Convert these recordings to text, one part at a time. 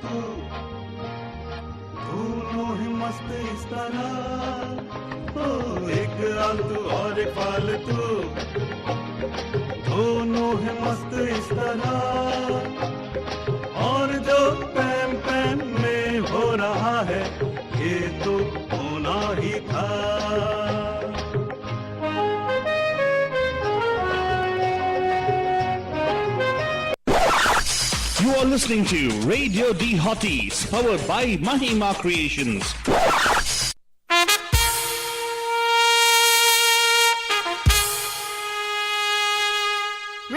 तू, दोनों ही मस्त इस तरह, ओ एक आलतू और एक फालतू, दोनों ही मस्त इस तरह, और जो पैम पैम में हो रहा है ये तो होना ही था। You are listening to Radio D Hotties, powered by Mahima Creations.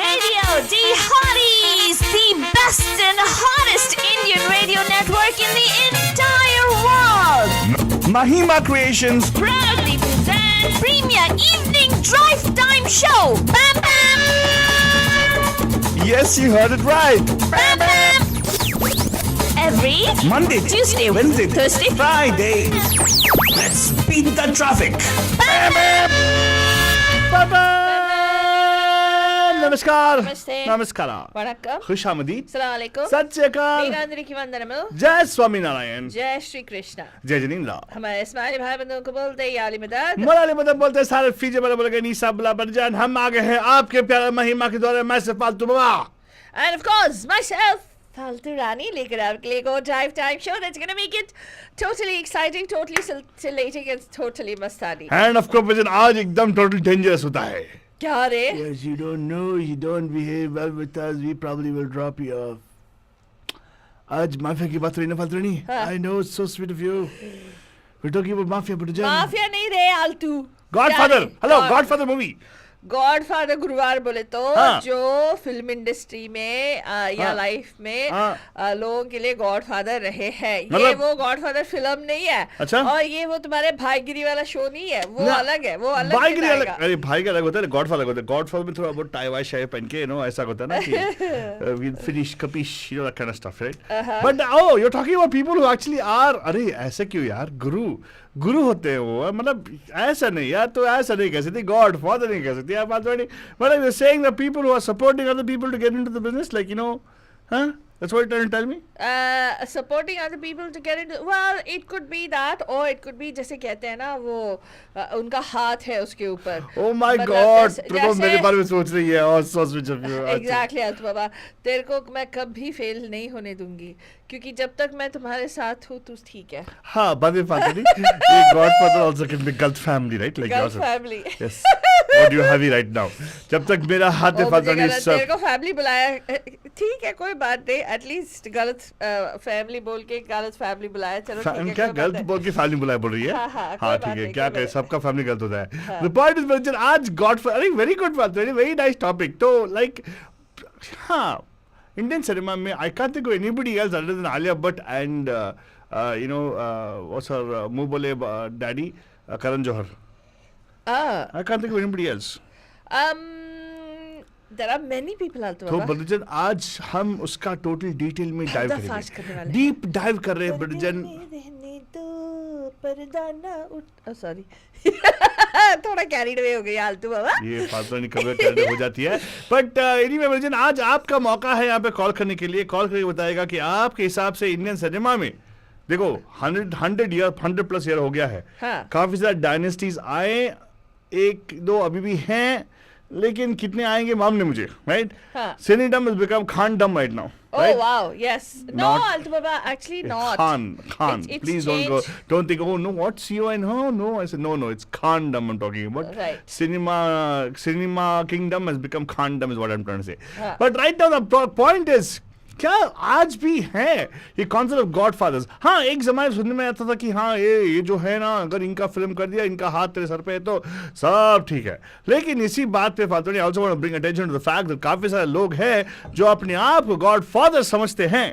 Radio D Hotties, the best and hottest Indian radio network in the entire world. Mahima Creations. Proudly present Premier Evening Drive Time Show. PamPam. Yes, you heard it right. PamPam. Every Monday, Tuesday, Wednesday, Thursday, Friday. Let's beat the traffic. PamPam. नमस्कार नमस्ते नमस्कार वणक्कम खुशामदीद अस्सलाम वालेकुम सत श्री अकाल वीरांद्री वंदनमु जय स्वामी नारायण जय श्री कृष्णा जय जनीन्द्र हमारे इस्माइली भाई बंधुओं को बोलते हैं याली मदद मलाली मदद बोलते हैं सारे फीजे वाले बोलेंगे नीसा बुला बरजान हम आगे हैं आपके प्यारे महिमा के दौरे मैं से फालतू बाबा and of course myself फालतू रानी लेकर आपके लिए को drive time show that's gonna make it totally exciting, totally scintillating and totally Mastani end of course आज एकदम टोटल डेंजरस होता है क्या रे Yes, you don't know, you don't behave well with us, we probably will drop you off. आज mafia की बात रही ना फालतू नहीं I know, it's so sweet of you. We're talking about mafia, but mafia नहीं रे आलतू Godfather, hello, Godfather movie. Godfather गुरुवार बोले तो हाँ. जो फिल्म इंडस्ट्री में या लाइफ में लोगों के लिए गॉडफादर रहे हैं ये वो गॉडफादर फिल्म नहीं है अच्छा? और ये वो तुम्हारे भाईगिरी वाला शो नहीं है वो अलग है वो अलग भाईगिरी किस्म अलग का। अरे भाई का अलग होता है गॉडफादर होता है गॉडफादर में थोड़ा बहुत टाई वाई शाई पहन के ऐसा होता है ना कि we finish capish you know that kind of stuff right but oh you're talking about people who actually are अरे ऐसे क्यों यार गुरु होते हैं वो मतलब ऐसा नहीं यार तो ऐसा नहीं कह सकती गॉड फादर नहीं कह सकती आप बात नहीं मतलब you're saying the people who are supporting other people to get into the business like you know huh that's what you're trying to tell me supporting other people to get into well it could be that or it could be जैसे कहते हैं ना वो उनका हाथ है उसके ऊपर oh my god तो मेरे बारे में सोच रही है और सोच रही है एग्जैक्टली तो बाबा तेरे को मैं कभी फेल नहीं होने दूंगी क्योंकि जब तक मैं तुम्हारे साथ हूँ तू ठीक है हाँ बाद में बात करी ये गॉडफादर आल्सो कैन बी गलत फैमिली राइट लाइक गलत family yes what you have right now जब तक मेरा हाथ है फादर नहीं सब तेरे को फैमिली बुलाया ठीक है कोई बात नहीं एटलीस्ट गलत फैमिली बोल के गलत फैमिली बुलाया चलो ठीक है क्या गलत बोल के फैमिली बुलाया बोल रही है हाँ ठीक है क्या कहे सबका फैमिली गलत होता है द पॉइंट इज बच्चन आज गॉडफादर अरे वेरी गुड बात वेरी नाइस टॉपिक तो लाइक हाँ Indian cinema mein I can't think of anybody else other than Alia Bhatt and you know what's her मुंह बोले daddy Karan Johar I can't think of anybody else there are many people out there तो बड़जन आज हम उसका total detail में dive करेंगे deep dive कर रहे हैं बड़जन सॉरी थोड़ा कैरीड अवे हो गई आलतू बाबा ये फालतू नहीं कभी कैरीड हो जाती है बट एनीवे बड़जन आज आपका मौका है यहाँ पे कॉल करने के लिए कॉल करके बताएगा कि आपके हिसाब से इंडियन सिनेमा में देखो 100+ ईयर हो गया है काफी सारे डायनेस्टीज आए एक दो अभी भी हैं लेकिन कितने आएंगे मामले मुझे right सिनेडम has become Khandam right now oh right? wow yes no Altu Baba actually not Khan it's please changed. don't think oh no what's CON no I said no it's Khandam I'm talking about right cinema kingdom has become Khandam is what I'm trying to say but right now the point is क्या आज भी है ये concept of गॉडफादर्स हाँ एक जमाने सुनने में आता था कि हाँ ये जो है ना अगर इनका फिल्म कर दिया इनका हाथ तेरे सर पे है तो सब ठीक है लेकिन इसी बात पे फालतू नहीं also want to bring attention to the fact that काफी सारे लोग हैं जो अपने आप को गॉडफादर समझते हैं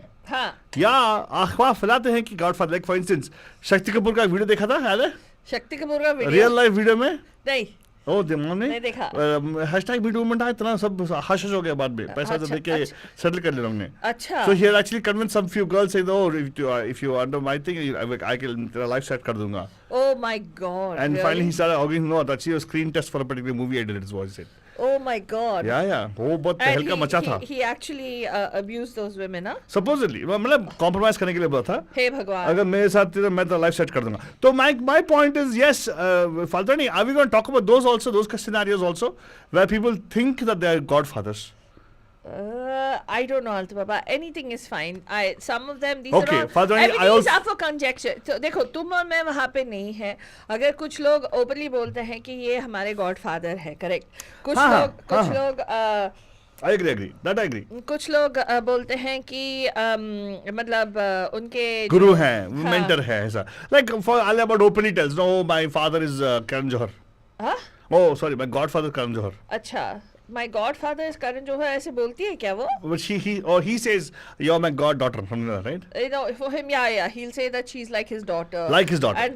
या अफवाह फैलाते हैं कि godfather like for instance Shakti Kapoor का वीडियो देखा था याद है शक्ति कपूर का वीडियो रियल लाइफ वीडियो में नहीं ओ दिमाग नहीं देखा हैशटैग मीटू मूवमेंट आया इतना सब हश हो गया बाद में पैसा तो देके सेटल कर ले लोग ने अच्छा so he actually convince some few girls से दो if you under my thing I can तेरा लाइफ सेट कर दूंगा oh my God and finally he started organizing no that she was screen test for a particular movie I did it was it Oh my God. या वो बहुत And तहलका मचा था he actually abused those women, huh? supposedly मतलब compromise करने के लिए बोला था हे भगवान. अगर मेरे साथ थी तो मैं तो लाइफ सेट कर दूंगा तो my point is yes Faltani are we going to talk about those scenarios also where people think that they are godfathers I don't know, Altu Baba. Anything is fine. Some of them, these Okay, are all, Father, everything I is also- up for conjecture. तो देखो तुम और मैं वहाँ पे नहीं है. अगर कुछ लोग openly बोलते हैं कि ये हमारे godfather है, correct? कुछ लोग I agree that I agree कुछ लोग बोलते हैं कि मतलब उनके गुरु हैं mentor है ऐसा like for Alia but openly tells no my father is Karan Johar हाँ? oh sorry my godfather Karan Johar अच्छा my godfather is Karan Johar ऐसे बोलती है क्या वो? but he says you're my goddaughter something like that right You know, for him, yeah, he'll say that she's like his daughter. Like his daughter. And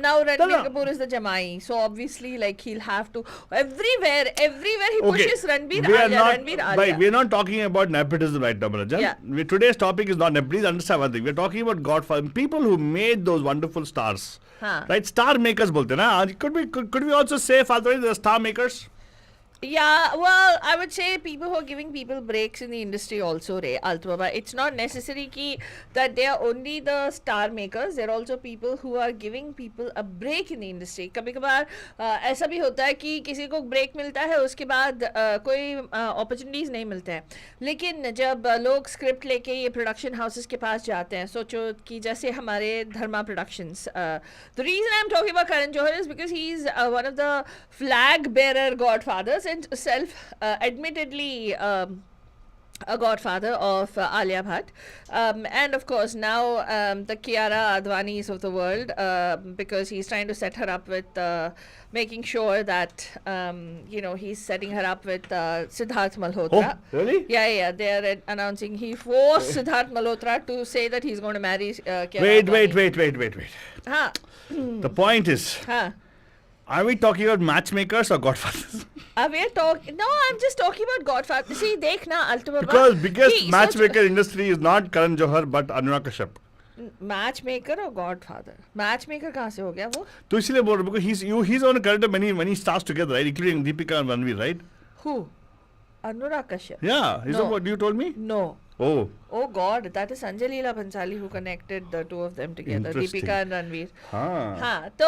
now Ranbir No. Kapoor is the Jamai, so obviously, like he'll have to everywhere he Okay. pushes Ranbir We are Alia, not, Ranbir Bhai, Alia. we are not talking about nepotism right now, Balajan. Yeah. Today's topic is not nepotism. Please understand one thing. We are talking about Godfather, people who made those wonderful stars. Huh. Right? Star makers bolte na. Could we also say, Father, the star makers? Yeah, well, I would say people who are giving people breaks in the industry also, Ray Altu Baba. It's not necessary that they are only the star makers. There are also people who are giving people a break in the industry. कभी कभार ऐसा भी होता है कि किसी को break मिलता है उसके बाद कोई opportunities नहीं मिलते हैं. लेकिन जब लोग स्क्रिप्ट लेके ये प्रोडक्शन हाउसेस के पास जाते हैं, सोचो कि जैसे हमारे धर्मा productions. The reason I'm talking about Karan Johar is because he's one of the flag bearer godfathers and self-admittedly a godfather of Alia Bhatt, and of course now the Kiara Advanis of the world, because he's trying to set her up with making sure that he's setting her up with Siddharth Malhotra. Oh, really? Yeah, they're announcing he forced Siddharth Malhotra to say that he's going to marry Kiara Advani. Wait. Huh. The point is, Huh. are we talking about matchmakers or godfathers? No, I'm just talking about Godfather. See, देखना Altu Baba. Because biggest See, matchmaker industry is not Karan Johar but Anurag Kashyap. Matchmaker और godfather. Matchmaker कहाँ से हो गया वो? तो इसलिए बोल रहा हूँ because he's on a career many stars together, right? Including Deepika and Ranveer, right? Who? Anurag Kashyap. Yeah, is No. that what you told me? No. Oh, God, that is Sanjay Leela Bhansali who connected the two of them together, Interesting. Deepika and Ranveer. हाँ. हाँ, तो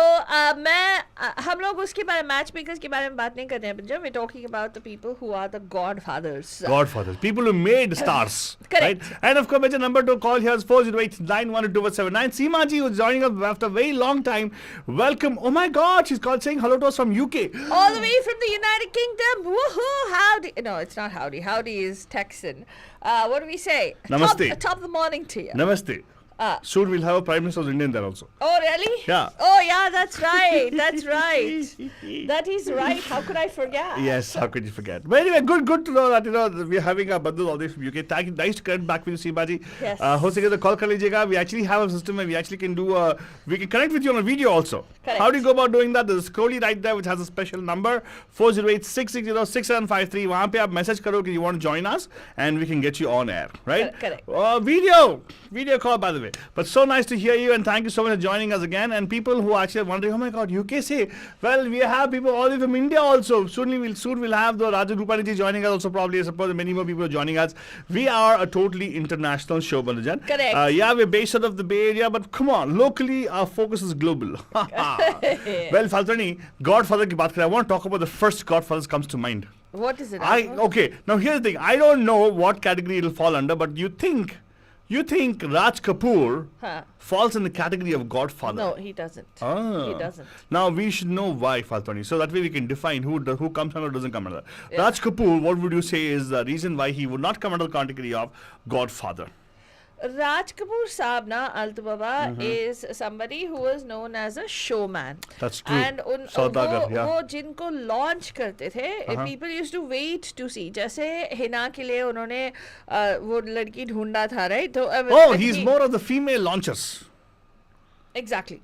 हम लोग उसके बारे में match makers के बारे में बात नहीं कर रहे हैं Punjab. We're talking about the people who are the godfathers. Godfathers, people who made stars. Correct. Right? And of course, major number to call here is 408-912-279. Seema ji, who's joining us after a very long time. Welcome. Oh my God, she's called saying hello to us from UK. All the way from the United Kingdom. Woohoo! Howdy. No, it's not howdy. Howdy is Texan. What do we say? Namaste. Top of the morning to you. Namaste. Soon we'll have a Prime Minister of India there also. Oh, really? Yeah. Oh, yeah, that's right. That's right. That is right. How could I forget? Yes, how could you forget? But anyway, good to know that we're having our bandhus all this from UK. Nice to connect back with you, Seema ji. Yes. हो सके तो call कर लीजिएगा. We actually have a system where we actually can do we can connect with you on a video also. Correct. How do you go about doing that? There's a scrolly right there which has a special number 408-660-6753. वहाँ पे आप message करो कि you want to join us and we can get you on air, right? Correct. Video call by the way. But so nice to hear you and thank you so much for joining us again. And people who actually are wondering, oh my God, UK say, well, we have people all the way from India also. Soon we'll have the Raja Rupani ji joining us also probably. I suppose many more people are joining us. We are a totally international show, Balajan. Correct. Yeah, we're based out of the Bay Area, but come on, locally our focus is global. Well, Faltani, Godfather ki baat kare. I want to talk about the first Godfather comes to mind. What is it? Okay, now here's the thing. I don't know what category it'll fall under, but you think Raj Kapoor falls in the category of Godfather? No, he doesn't. He doesn't. Now we should know why, Faltani, so that way we can define who comes under or doesn't come under. Yeah. Raj Kapoor, what would you say is the reason why he would not come under the category of Godfather? Raj Kapoor Saab na Altu Baba is somebody who was known as a showman. That's true. And वो जिनको launch करते थे, people used to wait to see. जैसे हिना के लिए उन्होंने वो लड़की ढूंढा था, right? He's more of the female launchers. Exactly.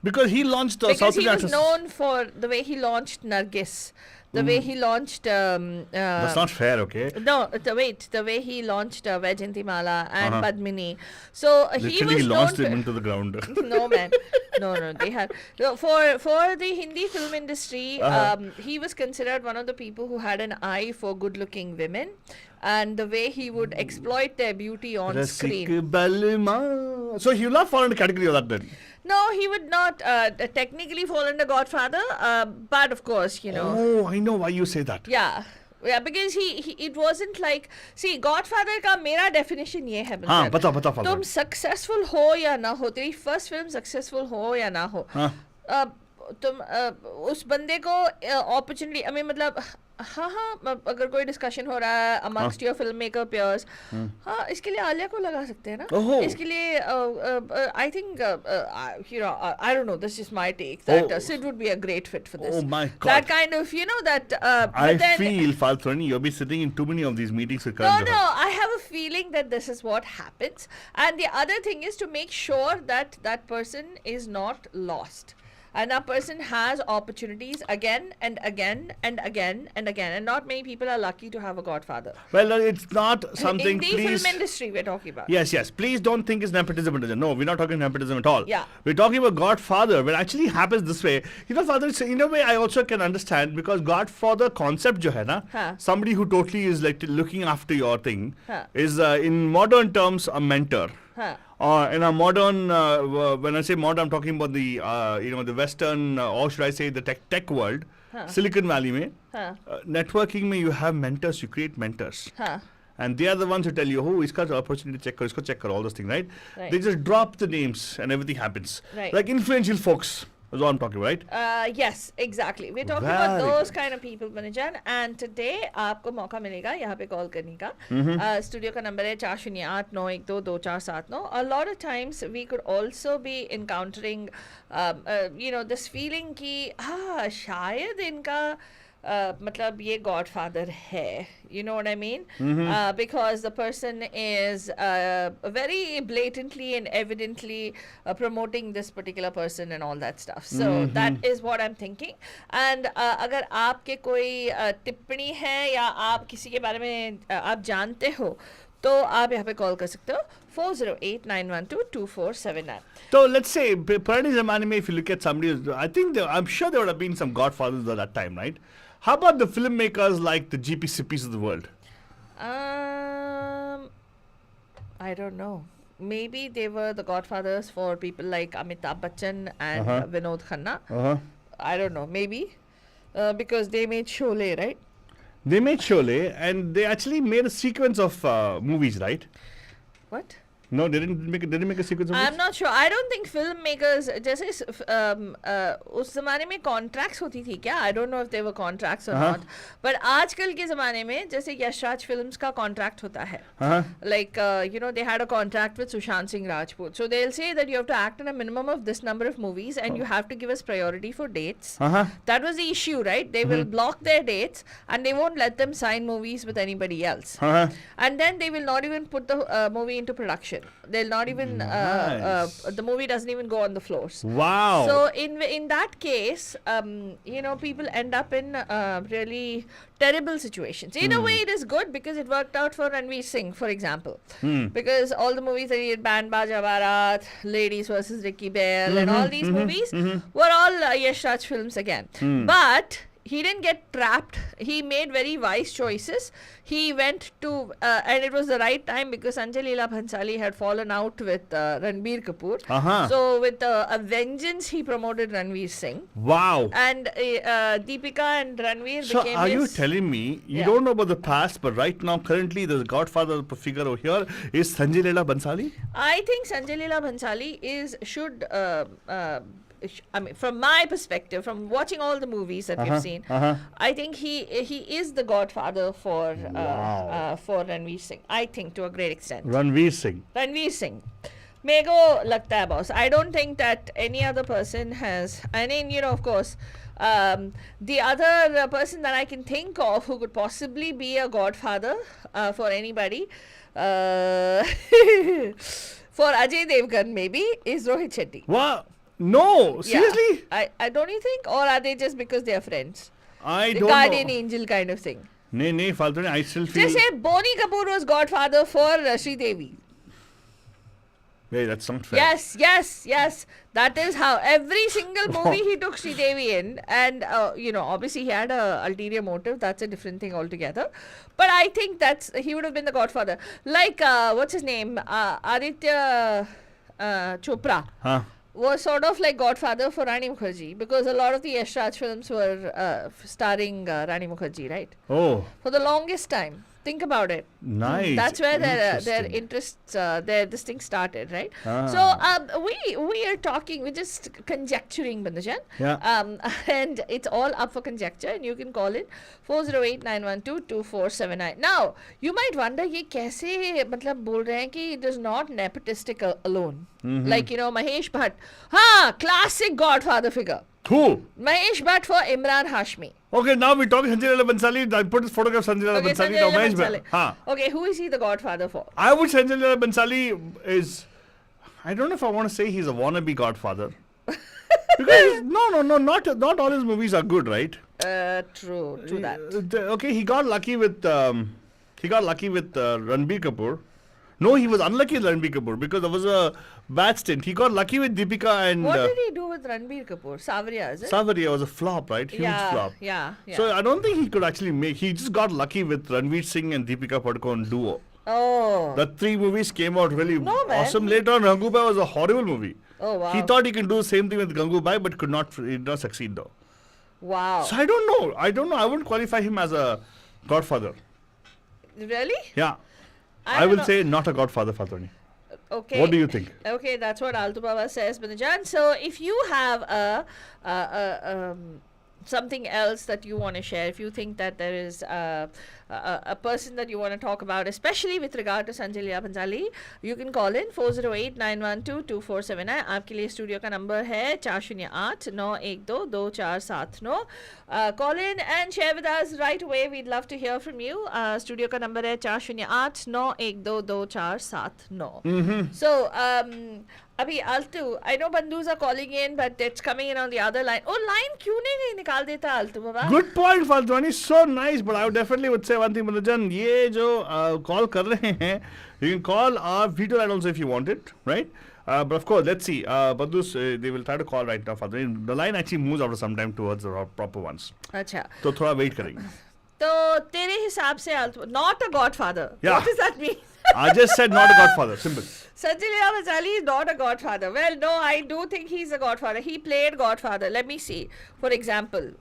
Because he launched because South he Indian was actresses. known for the way he launched Nargis, the way he launched. That's not fair, okay? No, the way he launched Vaijayantimala and Uh-huh. Padmini. So he Literally, was he known launched for, him into the ground. no man, no, they had no, for the Hindi film industry. He was considered one of the people who had an eye for good-looking women, and the way he would exploit their beauty on screen. Rasik Balma. So he will not fall into the category of that then. No, he would not technically fall under Godfather, but of course, you know. Oh, I know why you say that. Yeah, because he it wasn't like, see, Godfather का मेरा definition ये है हाँ, बंसर, बता तुम Father. successful हो या ना हो, तेरी first film successful हो या ना हो, हाँ. तुम उस बंदे को opportunity, I mean मतलब हाँ अगर कोई डिस्कशन हो रहा है amongst your filmmaker peers, हाँ इसके लिए आलिया को लगा सकते हैं ना, ओहो. इसके लिए I think you know I don't know, this is my take that Sid would be a great fit for this. Oh my God. That kind of, you know, that I but then, feel, Falthoni, you'll be sitting in too many of these meetings with no, Karan no, Johar. I have a feeling that this is what happens. And the other thing is to make sure that that person is not lost. And that person has opportunities again and again and again and again. And not many people are lucky to have a godfather. Well, it's not something, In the please. film industry we're talking about. Yes, please don't think it's nepotism. No, we're not talking nepotism at all. Yeah. We're talking about Godfather, but actually happens this way. You know, Father, it's, in a way I also can understand, because Godfather concept jo hai na, Huh. somebody who totally is like looking after your thing, Huh. is in modern terms a mentor. Huh. In a modern, when I say modern, I'm talking about the, you know, the Western, or should I say the tech world, Silicon Valley mein, Huh. networking mein you have mentors, you create mentors. Huh. And they are the ones who tell you, oh, iska opportunity check karo, isko check karo, all those things, right? Right. They just drop the names and everything happens. Right. Like influential folks, is what I'm talking about, right? Yes, exactly. We're talking Very about those good. kind of people, Manajan. And today, आपको मौका मिलेगा यहाँ पे call करने का. Studio का number है 4089122479. A lot of times, we could also be encountering, you know, this feeling कि शायद इनका मतलब ये godfather है, you know what I mean? Because the person is very blatantly and evidently promoting this particular person and all that stuff. So that is what I'm thinking. And अगर आपके कोई टिप्पणी है या आप किसी के बारे में आप जानते हो, तो आप यहाँ पे कॉल कर सकते हो 408-912-2479. So let's say, Purani Zamani mein, if you look at somebody, I think I'm sure there would have been some godfathers at that time, right? How about the filmmakers like the GP Sippis of the world? I don't know. Maybe they were the godfathers for people like Amitabh Bachchan and Vinod Khanna. I don't know. Maybe because they made Sholay, right? They made Sholay, and they actually made a sequence of movies, right? What? No, they didn't make a sequence of I'm movies? not sure. I don't think filmmakers जैसे उस ज़माने में contracts होती थी क्या? I don't know if they were contracts or not. But आजकल के ज़माने में जैसे यशराज films का contract होता है. Like you know, they had a contract with Sushant Singh Rajput. So they'll say that you have to act in a minimum of this number of movies and you have to give us priority for dates. That was the issue, right? They will block their dates and they won't let them sign movies with anybody else. And then they will not even put the movie into production. They'll not even Nice. the movie doesn't even go on the floors. Wow. So in that case, you know, people end up in really terrible situations. In a way, it is good because it worked out for Ranveer Singh, for example, because all the movies that he did, Band Baja Barat, Ladies versus Ricky Bell, and all these movies were all Yash Raj films again. But he didn't get trapped. He made very wise choices. He went to, and it was the right time because Sanjay Leela Bhansali had fallen out with Ranbir Kapoor. So with a vengeance, he promoted Ranveer Singh. Wow. And Deepika and Ranveer So became are you his... telling me you Yeah. don't know about the past, but right now, currently, the godfather figure over here is Sanjay Leela Bansali? I think Sanjay Leela Bhansali should I mean, from my perspective, from watching all the movies that we've seen, I think he is the godfather for Ranveer Singh. I think to a great extent. Ranveer Singh. Ranveer Singh. मेरे को लगता है boss. I don't think that any other person has. I mean, you know, of course, the other person that I can think of who could possibly be a godfather for anybody, for Ajay Devgan maybe, is Rohit Shetty. Wow. No, seriously? I don't you think? Or are they just because they are friends? I The don't guardian know. angel kind of thing. Nee, Faltuni, I still feel. Just say Bonnie Kapoor was godfather for Sridevi. Wait, that's not fair. Yes. That is how every single movie he took Sridevi in, and obviously he had a ulterior motive. That's a different thing altogether. But I think he would have been the godfather. Like what's his name? Aditya Chopra. Huh? Was sort of like godfather for Rani Mukherjee, because a lot of the Yash Raj films were starring Rani Mukherjee, right? Oh, For the longest time. Think about it. nice. That's where their Interesting. interests, this thing started, right? Ah. So we are talking, we're just conjecturing, Bandajan. Yeah. And it's all up for conjecture, and you can call it 408-912-2479. Now, you might wonder, ये कैसे मतलब बोल रहे हैं कि it is not nepotistic alone. Like, Mahesh Bhatt. Classic godfather figure. Who? Mahesh Bhatt for Imran Hashmi. Okay, now we're talking Sanjay Leela Bhansali. I put this photograph of Sanjay Leela Okay, Bhansali. Sanjay Now Leela Mahesh Bhansali. Bhatt. Okay, who is he the godfather for? I would say Sanjay Leela Bhansali is. I don't know if I want to say he's a wannabe godfather. Because not all his movies are good, right? True that. Okay, he got lucky with Ranbir Kapoor. No, he was unlucky with Ranbir Kapoor because there was a bad stint. He got lucky with Deepika and What did he do with Ranbir Kapoor? Savariya, is it? Savariya was a flop, right? Huge flop. Yeah. So I don't think he could actually make. He just got lucky with Ranveer Singh and Deepika Padukone duo. Oh. The 3 movies came out really No, man. awesome. Later on, Gangubai was a horrible movie. Oh, wow. He thought he can do the same thing with Gangubai, but could not. He did not succeed though. Wow. So I don't know. I wouldn't qualify him as a godfather. Really? Yeah. I I will don't know. say not a godfather, Fatoni. Okay. What do you think? Okay, that's what Altu Baba says, Banajan. So if you have something else that you want to share, if you think that there is a person that you want to talk about, especially with regard to Sanjay Leela Bhansali, you can call in 408-912-2479. आपके लिए studio का number है 408-912-2479. Call in and share with us right away. We'd love to hear from you. Studio का number है 408-912-2479. So Abhi, Altu, I know Bandus are calling in, but it's coming in on the other line. Oh, line क्यों नहीं निकाल देता Altu Baba? Good point, Faltwani. So nice, but I definitely would say one thing, Manajan. ये जो call कर रहे हैं, you can call our video line also if you want it, right? But of course, let's see. Bandus, they will try to call right now, Faltwani. The line actually moves after some time towards the proper ones. अच्छा. तो थोड़ा wait करेंगे. तो तेरे हिसाब से Altu, not a godfather. Yeah. What does that mean? I just said not a godfather. Simple. Sanjay Leela Bhansali is not a godfather. Well, no, I do think he's a godfather. He played godfather. Let me see. For example,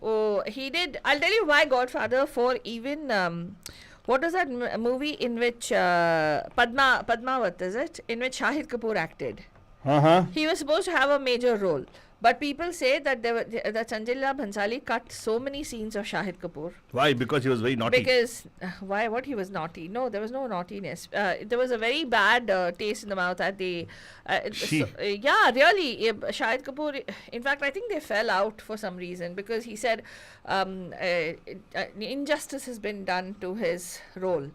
he did. I'll tell you why godfather. For even what was that movie in which Padmavat, is it? In which Shahid Kapoor acted. He was supposed to have a major role. But people say that that Sanjay Leela Bhansali cut so many scenes of Shahid Kapoor. Why? Because he was very naughty. Because why? What he was naughty? No, there was no naughtiness. There was a very bad taste in the mouth at the. Yeah, really. Shahid Kapoor. In fact, I think they fell out for some reason because he said injustice has been done to his role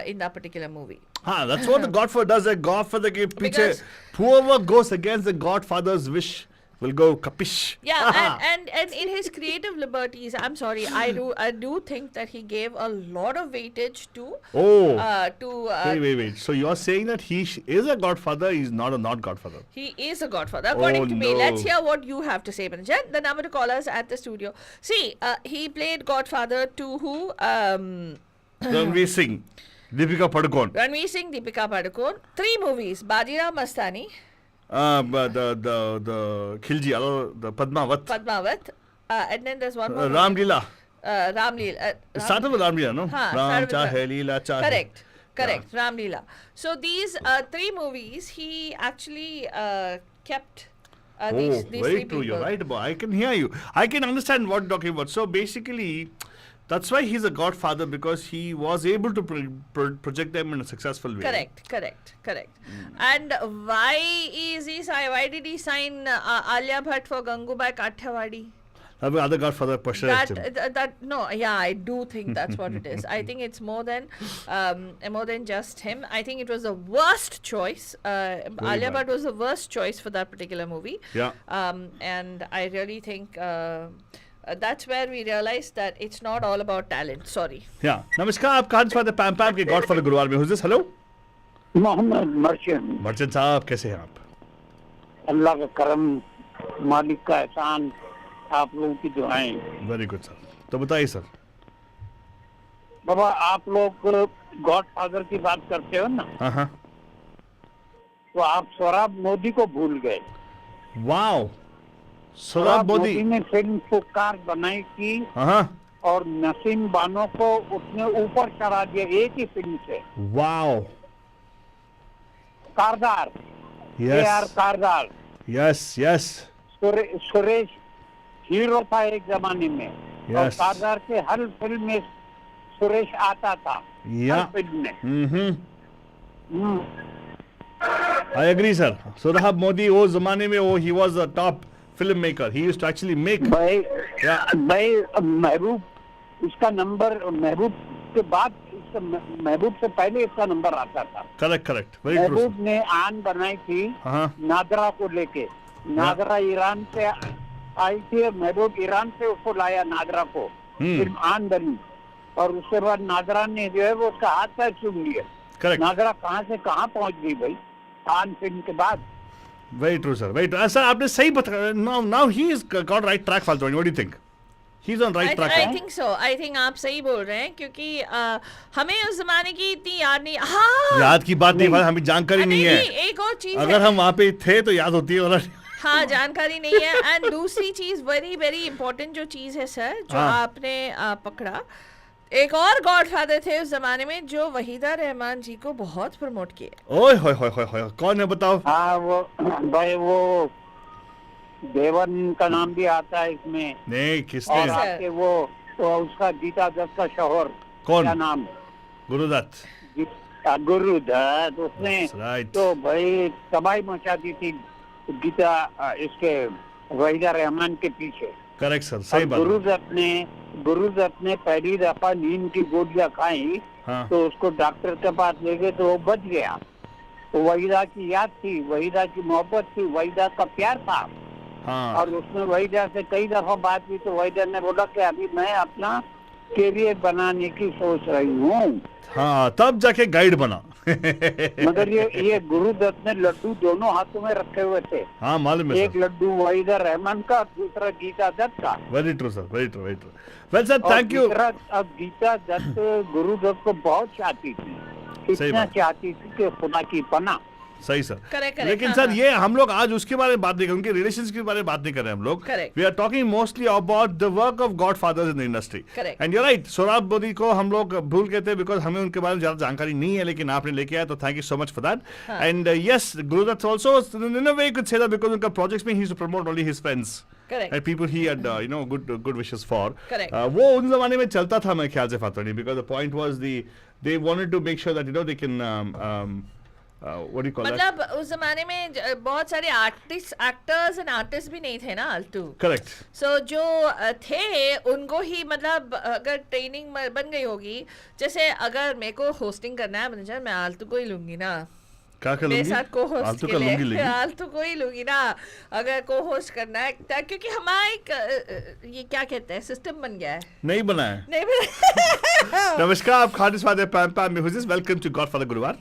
in that particular movie. That's what the Godfather does. The Godfather के पीछे Because- whoever goes against the Godfather's wish will go kapish. Yeah, and in his creative liberties, I'm sorry, I do think that he gave a lot of weightage to Wait. So you're saying that he is a Godfather, he's not a not Godfather. He is a godfather, according to me. no. Let's hear what you have to say, Banjan. The number to call us at the studio. See, he played godfather to who? Ranveer Singh, Deepika Padukone. Ranveer Singh, Deepika Padukone. 3 movies. Bajirao Mastani, But the Khilji, the Padmavat. Padmavat, and then there's one more. Ramlila. Ramlila. It started with Ramlila, no? Haan, Ram started with Chahe Leela Chahe. Correct. Ramlila. So these 3 movies, he actually kept these very 3 true. people. You're right about. I can hear you. I can understand what you're talking about. So basically, that's why he's a godfather, because he was able to project them in a successful way. Correct. And why did he sign Alia Bhatt for Gangubai Kathiawadi? other Godfather pressurized him. No, yeah, I do think that's what it is. I think it's more than just him. I think it was the worst choice. Alia bad. Bhatt was the worst choice for that particular movie. Yeah. And I really think that's where we realized that it's not all about talent. Sorry. Yeah. Namaskar, आप कहाँ से बात PamPam के Godfather गुरुवार में? Who's this? Hello? Mohammed Merchant. Merchant साहब कैसे हैं आप? अल्लाह का करम, मालिक का एहसान, आप लोगों की दुआएं। Very good sir. तो बताइए सर। बाबा आप लोग गॉडफादर की बात करते हो ना, हाँ। तो आप सोहराब मोदी को भूल गए। वाओ, सोहराब मोदी ने फिल्म पुकार बनाई थी हाँ। और नसीम बानो को उसने ऊपर चढ़ा दिया एक ही फिल्म से। वाओ। कारदार, यस AR कारदार, यस सुरेश हीरो था एक जमाने में, और Yes. कारदार के हर फिल्म में सुरेश आता था, या हर फिल्म में। I agree sir. Sohrab Modi वो जमाने में वो ही was the top film maker. He used to actually make भाई महबूब, इसका नंबर महबूब के बाद, महबूब से पहले इसका नंबर आता था। Correct very true. महबूब ने आन बनाई थी हाँ। नादरा को लेके। नादरा ईरान से आई थी, महबूब ईरान से उसको लाया नादरा को, फिल्म आन बनी, और उसके बाद नादरा ने जो है वो उसका हाथ पैर चूम लिया। करेक्ट। नादरा कहाँ से कहाँ पहुंच गई भाई आन फिल्म के बाद। Very true sir, very true sir. आपने सही बताया। Now he is got right track फाल्तू। What do you think? He is on right track. I think so. I think आप सही बोल रहे हैं, क्योंकि हमें उस जमाने की इतनी याद नहीं। हाँ, याद की बात नहीं, हमें जानकारी नहीं है। एक और चीज अगर हम वहाँ पे थे तो याद होती है, और हाँ, जानकारी नहीं है। एंड दूसरी चीज वेरी वेरी इंपॉर्टेंट जो चीज है सर, जो आपने पकड़ा, एक और गॉडफादर थे उस जमाने में जो वहीदा रहमान जी को बहुत प्रमोट किए। ओए होए होए होए होए, कौन है बताओ? हाँ वो भाई वो देवन का नाम भी आता है इसमें। नहीं, किसने? और आपके वो उसका गीता दत्त का शौहर, कौन? क्या नाम? गुरुदत्त। गुरुदत्त। उसने right. तो भाई तबाही मचा दी थी गीता इसके वहीदा रहमान के पीछे। करेक्ट सर, सही बात। गुरुदत्त ने पहली दफा नींद की गोलियां खाई, हाँ। तो उसको डॉक्टर के पास ले गए तो वो बच गया। तो वहीदा की याद थी, वहीदा की मोहब्बत थी, वहीदा का प्यार था। हाँ। और उसने वहीदा से कई दफा बात की, तो वहीदा ने बोला कि अभी मैं अपना कैरियर बनाने की सोच रही हूँ। हाँ, तब जाके गाइड बना। मगर ये गुरुदत्त ने लड्डू दोनों हाथों में रखे हुए थे। हाँ, मालूम है एक सर। लड्डू वहीदा रहमान का, दूसरा गीता दत्त का। Very true sir, very true. Well sir, thank you. अब गीता दत्त गुरुदत्त को बहुत चाहती थी, इतना चाहती थी कि खुदा की पनाह। सही सर। करेक्ट। लेकिन सर ये हम लोग आज उसके बारे में बात नहीं कर, उनके रिलेशंस के बारे में बात नहीं कर रहे हैं हम लोग। We are talking mostly about the work of godfathers in the industry. And you are right, Sohrab Modi को हम लोग भूल गए थे बिकॉज हमें उनके बारे में ज्यादा जानकारी नहीं है, लेकिन आपने लेके आया तो thank you so much for that. And yes, Guru Dutt also in a way could say that because उनका प्रोजेक्ट्स में he to promote only his friends and people he had good wishes for. वो उन जमाने में चलता था मेरे ख्याल से फातोनी, because the point was they wanted to make sure that they can what do you call that? मतलब उस जमाने में बहुत सारे एक्टर्स एंड आर्टिस्ट भी नहीं थे ना आलतू। करेक्ट। सो जो थे उनको ही, मतलब अगर ट्रेनिंग बन गई होगी, जैसे अगर मेरे को होस्टिंग करना है मैनेजर, मैं आलतू को ही लूंगी ना। क्या कर मेरे साथ को होस्ट आलतू के का लिए लूंगी आलतू को ही लूंगी ना, अगर को होस्ट करना है, क्योंकि हमारा एक ये क्या कहते हैं सिस्टम बन गया है। नहीं बना है। नहीं बना। नमस्कार, आप खाने स्वाद PamPam में हुजिस, वेलकम टू गॉडफादर गुरुवार।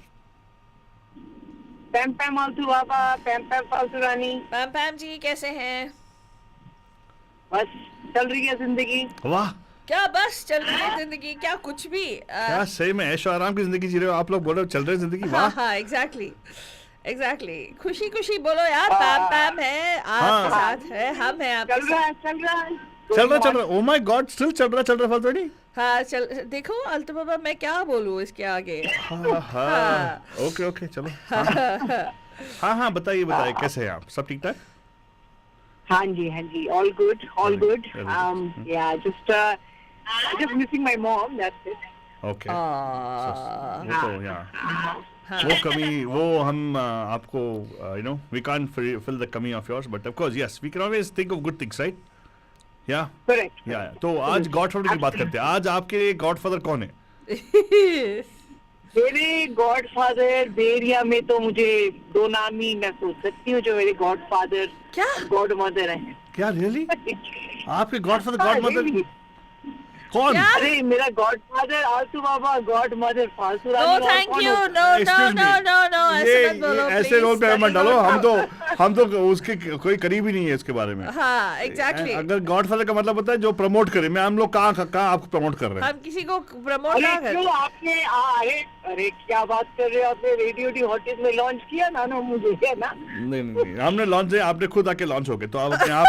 PamPam आलतू बाबा, PamPam फालतू रानी। PamPam जी कैसे हैं? बस चल रही है जिंदगी। वाह, क्या बस चल रही है जिंदगी? क्या कुछ भी? क्या सही में ऐशो आराम की जिंदगी जी रहे हो आप लोग, बोल रहे हो चल रही है जिंदगी। वाह, हाँ, एग्जैक्टली। खुशी खुशी बोलो यार, PamPam है आपके साथ है, हम हैं आपके साथ। चल रहा। ओ माय गॉड, स्टिल चल रहा फालतू। हाँ, चल देखो अल्तु बाबा, मैं क्या बोलूँ इसके आगे। हाँ, ओके चलो। हाँ, बताइए कैसे हैं आप? सब ठीक ठाक? हाँ जी, all good. Yeah, just missing my mom, that's it. Okay. वो तो वो कमी, वो हम आपको we can't fill the कमी of yours, but of course yes, we can always think of good things, right? या Correct. या तो आज गॉडफादर की बात करते हैं. आज आपके लिए गॉडफादर कौन है? मेरे गॉडफादर बेरिया में तो मुझे दो नाम ही मैं सोच सकती हूँ जो मेरे गॉडफादर क्या? गॉड मदर हैं. क्या रियली? आपके गॉडफादर गॉड मदर कौन? क्या? अरे मेरा गॉडफादर आलतू बाबा, गॉड मदर फालतू No, रानी. और thank कौन you. हो? No, no, Excuse no, me. no, no. ऐसे मत बोलो, ऐसे please. रोल पे that मत is डालो. not हम तो उसके कोई करीब ही नहीं है इसके बारे में. हाँ, exactly. अगर गॉडफादर का मतलब होता है जो प्रमोट करे. मैं हम लोग कहाँ आपको प्रमोट कर रहे हैं? हम किसी को प्रमोट अरे ना क्यों करते. आपने अरे क्या बात कर रहे हो? आपने रेडियो डी हॉटेल में लॉन्च किया ना मुझे, है ना? नहीं हमने लॉन्च किया. आपने खुद आके लॉन्च हो गए तो आप अपने आप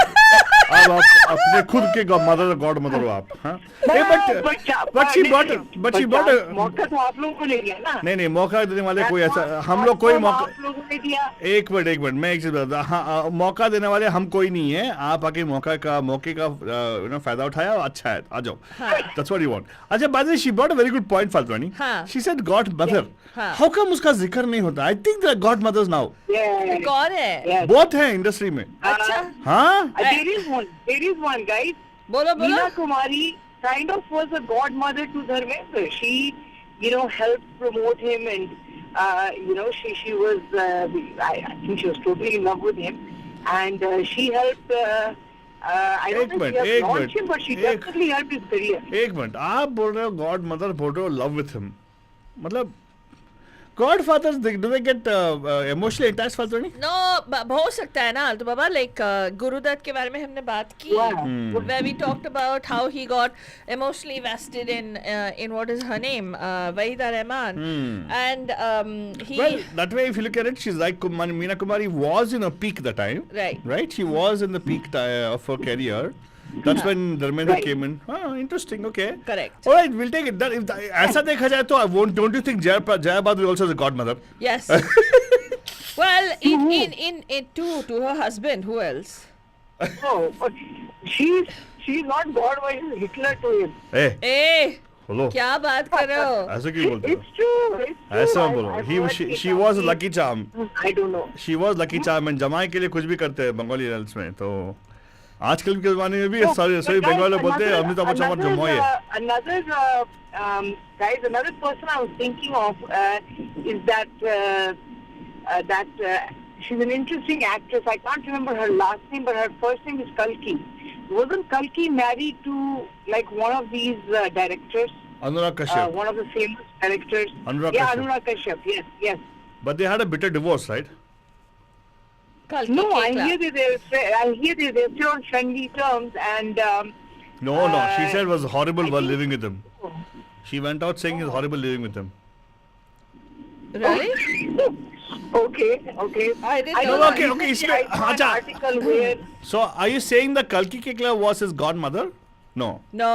अब आप अपने खुद के मदर गॉड मदर हो आप. हाँ बट शी बट मौका तो आप लोगों को ले लिया ना. नहीं मौका देने वाले कोई ऐसा हम लोग कोई मौका. आप लोगों ने दिया. एक मिनट मैं एक चीज बताता. हाँ मौका देने वाले हम कोई नहीं है. आप आके मौके का फायदा उठाया. अच्छा है, आ जाओ. That's what you want. अच्छा बात है. She brought a very good point, फाल्तवानी. हाँ. She said God mother. हाँ. How come उसका जिक्र नहीं होता? I think there are God mothers now. Yeah. कौन है? Yes. बहुत है इंडस्ट्री में. अच्छा. हाँ There is one, guys. बोलो बोलो. Meena Kumari kind of was a godmother to Dharmendra. She, helped promote him, and she was. I think she was totally in love with him, and she helped. I don't know if she helped launch him, but she definitely helped his career. एक मिनट. आप बोल रहे हो God mother, बोल रहे हो love with him. मतलब godfathers do they get emotionally attached फाल्तवानी? नो, हो सकता है ना तो बाबा. लाइक गुरुदत्त के बारे में हमने बात की. Where we talked about how he got emotionally vested in what is her name, Wahida Rahman, and he. Well, that way if you look at it, she's like Meena Kumari was in a peak that time. Right. She was in the peak of her career. That's when Dharmendra came in. Interesting. Okay. Correct. All right, we'll take it. ऐसा देखा जाए तो don't you think Jaya Bahadur also is a godmother? Yes. Well, in to her husband, who else? Oh, but she's not God, but she's Hitler to him. A Hello. क्या बात कर रहे हो? ऐसे क्यों बोलते हो? It's true. ऐसा बोलो. She was a lucky charm. I don't know. She was lucky charm and जमाई के लिए कुछ भी करते हैं बंगाली रल्स में. तो आजकल के जमाने में भी सभी बंगाली बोलते हैं अमिताभ बच्चन और जमाई है. Another person I was thinking of is that she's an interesting actress. I can't remember her last name, but her first name is Kalki. Wasn't Kalki married to like one of these directors? Anurag Kashyap. One of the famous directors. Anurag Kashyap. Anurag Kashyap. Yes. But they had a bitter divorce, right? No, I hear they're still on friendly terms, and No, she said it was horrible while living with him. She went out saying it's horrible living with him. Really? Okay. I didn't I know don't that. Okay, recently I saw an अच्छा. article where So are you saying the Kalki Kekla was his godmother? No. No.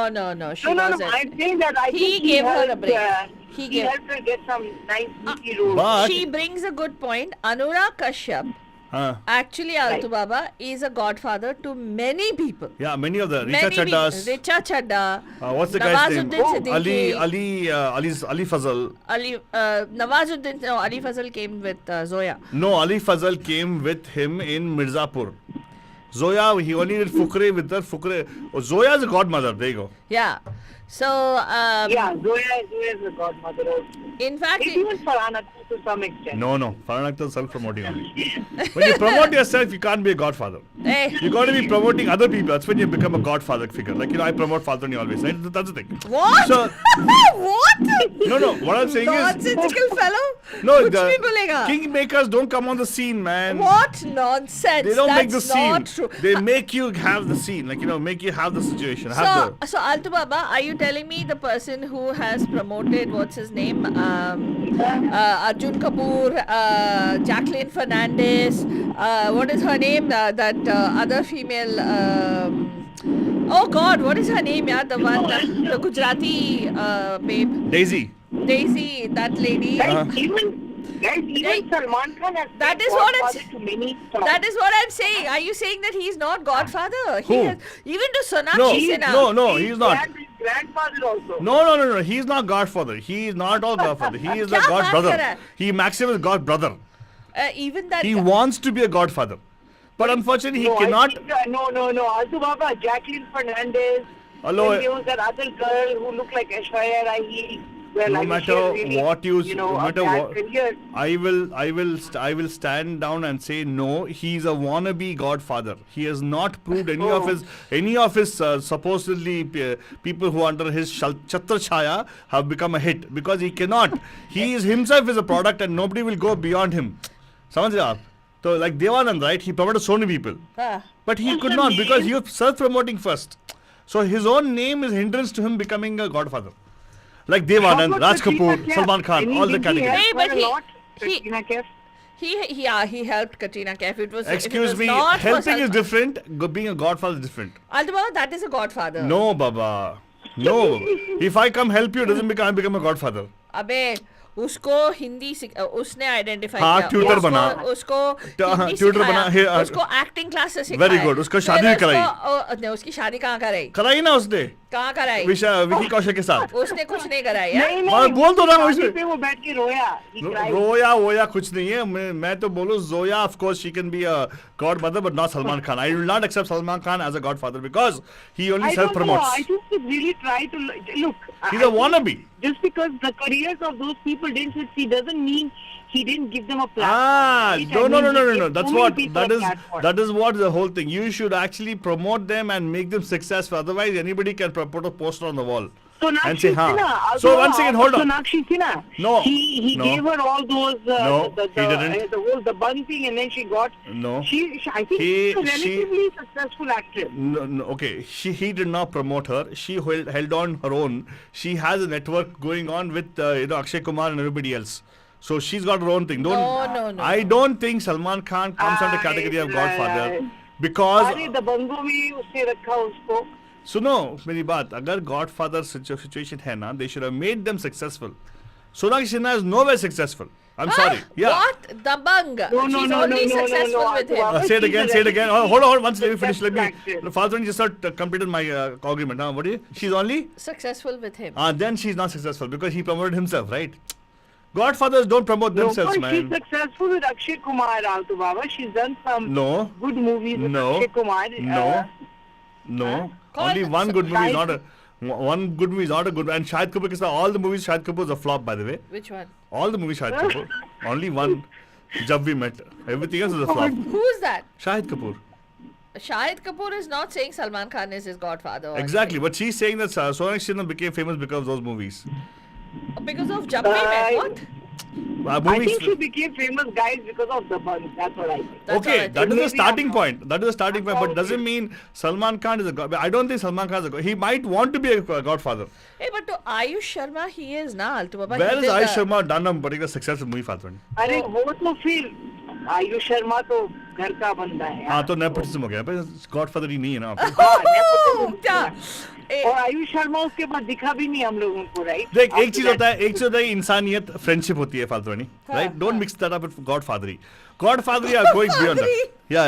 She no. wasn't. I'm saying that I He think gave her a helped, break. He gave- helped her get some nice meaty roles. But She brings a good point. Anurag Kashyap, actually, Altu Baba is a godfather to many people. yeah, many of the Richa Many Chaddas. people. Richa Chadda. What's the guy's name? Nawazuddin Siddiqui. Ali Fazal. Nawazuddin. No, Ali Fazal came with Zoya. No, Ali Fazal came with him in Mirzapur. Zoya, he only did Fukre with her. Oh, Zoya is a godmother. There you go. Yeah. So. Yeah, Zoya is a godmother also. In fact. Maybe even Farhana to some extent. No. Farhan Akhtar is self-promoting only. When you promote yourself, you can't be a godfather. Hey. You got to be promoting other people. That's when you become a godfather figure. Like, I promote Faltoni always. Right? That's the thing. What? So, What? no. What I'm saying is. Nonsensical fellow. No, कुछ the भी बोलेगा. kingmakers don't come on the scene, man. What nonsense? They don't make the That's scene. not true. They make you have the scene. Like, make you have the situation. So Altu Baba, are you telling me the person who has promoted, what's his name? Arjun Kapoor, Jacqueline Fernandez, what is her name? That other female, oh God, what is her name? Yeah, the one, the Gujarati babe. Daisy, that lady. Even Salman Khan has That been is what godfather I'm to many stars. That is what I'm saying. Are you saying that he's not godfather? Who? Even to Sonakshi Sinha. No, he's not. His grandfather also. No. He's not godfather. He is not all godfather. He is the god brother. He Maxim is god brother. Even that. He wants to be a godfather. But unfortunately, he No, cannot. I think, no. Altu Baba, Jacqueline Fernandez. Hello. And there was that other girl who looked like Aishwarya Rai. Well, No I mean, matter she has really, what you, no a matter bad what, career. I will stand down and say no. He's a wannabe godfather. He has not proved any of his supposedly people who are under his chatra chaya have become a hit because he cannot. He is himself is a product and nobody will go beyond him. समझ रहे आप? So like Devanand, right? He promoted so many people, but he could not because he was self-promoting first. So his own name is hindrance to him becoming a godfather. Like Devanand, Raj Kapoor, Salman Khan, all the categories. Hey, but he- Katrina Kaif. He helped Katrina Kaif. It was Excuse me, not for helping is Salman. different. Being a godfather is different. Altu Baba, that is a godfather. No, Baba. No. If I come help you, doesn't become I become a godfather. अबे उसको हिंदी उसने identify हाँ, किया tutor उसको- बना। उसको Hindi tutor सिखाया, बना, उसको एक्टिंग क्लासेस सिखाया Very good, उसको शादी फिर भी कराई। नहीं, उसकी शादी कहाँ कराई कराई ना उसने कहाँ कराई विकी कौशल के साथ। उसने कुछ नहीं कराई यार। नहीं, बोल दो ना शादी उसमें। पे वो बैठ के रोया. He cried. रोया कुछ नहीं है मैं तो बोलूं Zoya of course she can be a godmother but not Salman Khan. I will not accept Salman Khan as a godfather because he only I self don't know. promotes. I just really try to look. He's I a think wannabe. Just because the careers of those people didn't succeed doesn't mean he didn't give them a platform. Ah, right? no. I mean, he gave That's so many what people a platform. that is what the whole thing. You should actually promote them and make them successful. Otherwise, anybody can put a poster on the wall. and say, Sonakshi Sinha. "Huh." So one second, hold on. Sonakshi Sinha. No. He No. gave her all those No, he didn't. the whole the bun thing, and then she got. No. She I think she's a she- relatively successful actress. No, okay. He did not promote her. She held on her own. She has a network going on with Akshay Kumar and everybody else. So she's got her own thing. No. I don't think Salman Khan comes under category of Godfather because अरे दबंगों में उसने रखा उसको. सुनो मेरी बात अगर Godfather situation है ना, they should have made them successful. Sonakshi Sinha is nowhere successful. I'm sorry. Yeah. What Dabang she's only successful with him Say it again. Oh, hold on. Once let me finish. Let Successful me. Father just not completed my argument. What do you? She's only. successful with him Then she's not successful because he promoted himself, right? Godfathers don't promote themselves, She's man. successful with Akshay Kumar, Altu Baba. She's done some No. good movies with No. Akshay Kumar. No. Call Only it- one good movie is Shahid- not a. One good movie is not a good. And Shahid Kapoor, ke saath, all the movies Shahid Kapoor is a flop, by the way. which one All the movies Shahid Kapoor. Only one. Jab We Met. Everything else is a flop. who's that Shahid Kapoor. Shahid Kapoor is not saying Salman Khan is his godfather or Exactly. But she's saying that Sonakshi Sinha became famous because of those movies. anything. Because of Jab We Met what I Movies. think she became famous, guys, because of the bun. That's what I think. That's all I Okay, think. that is the Maybe starting I'm point. That is the starting point, but doesn't mean Salman Khan is a god. I don't think Salman Khan is a god. He might want to be a godfather. hey but to Ayush Sharma he is na Altu Baba Where he is did Ayush the- Sharma done a particular successful movie, Father? अरे वो तो फिर आयुष शर्मा तो घर का बंदा है हाँ तो nepotism हो गया पर godfather ही नहीं है ना आप हाँ, nepotism क्या है। और आयुष शर्मा उसके बाद दिखा भी नहीं हम लोगों को, राइट? देख एक चीज होता है इंसानियत फ्रेंडशिप होती है फालतूनी right don't mix that up with गॉडफादरी आर गोइंग बियॉन्ड दैट या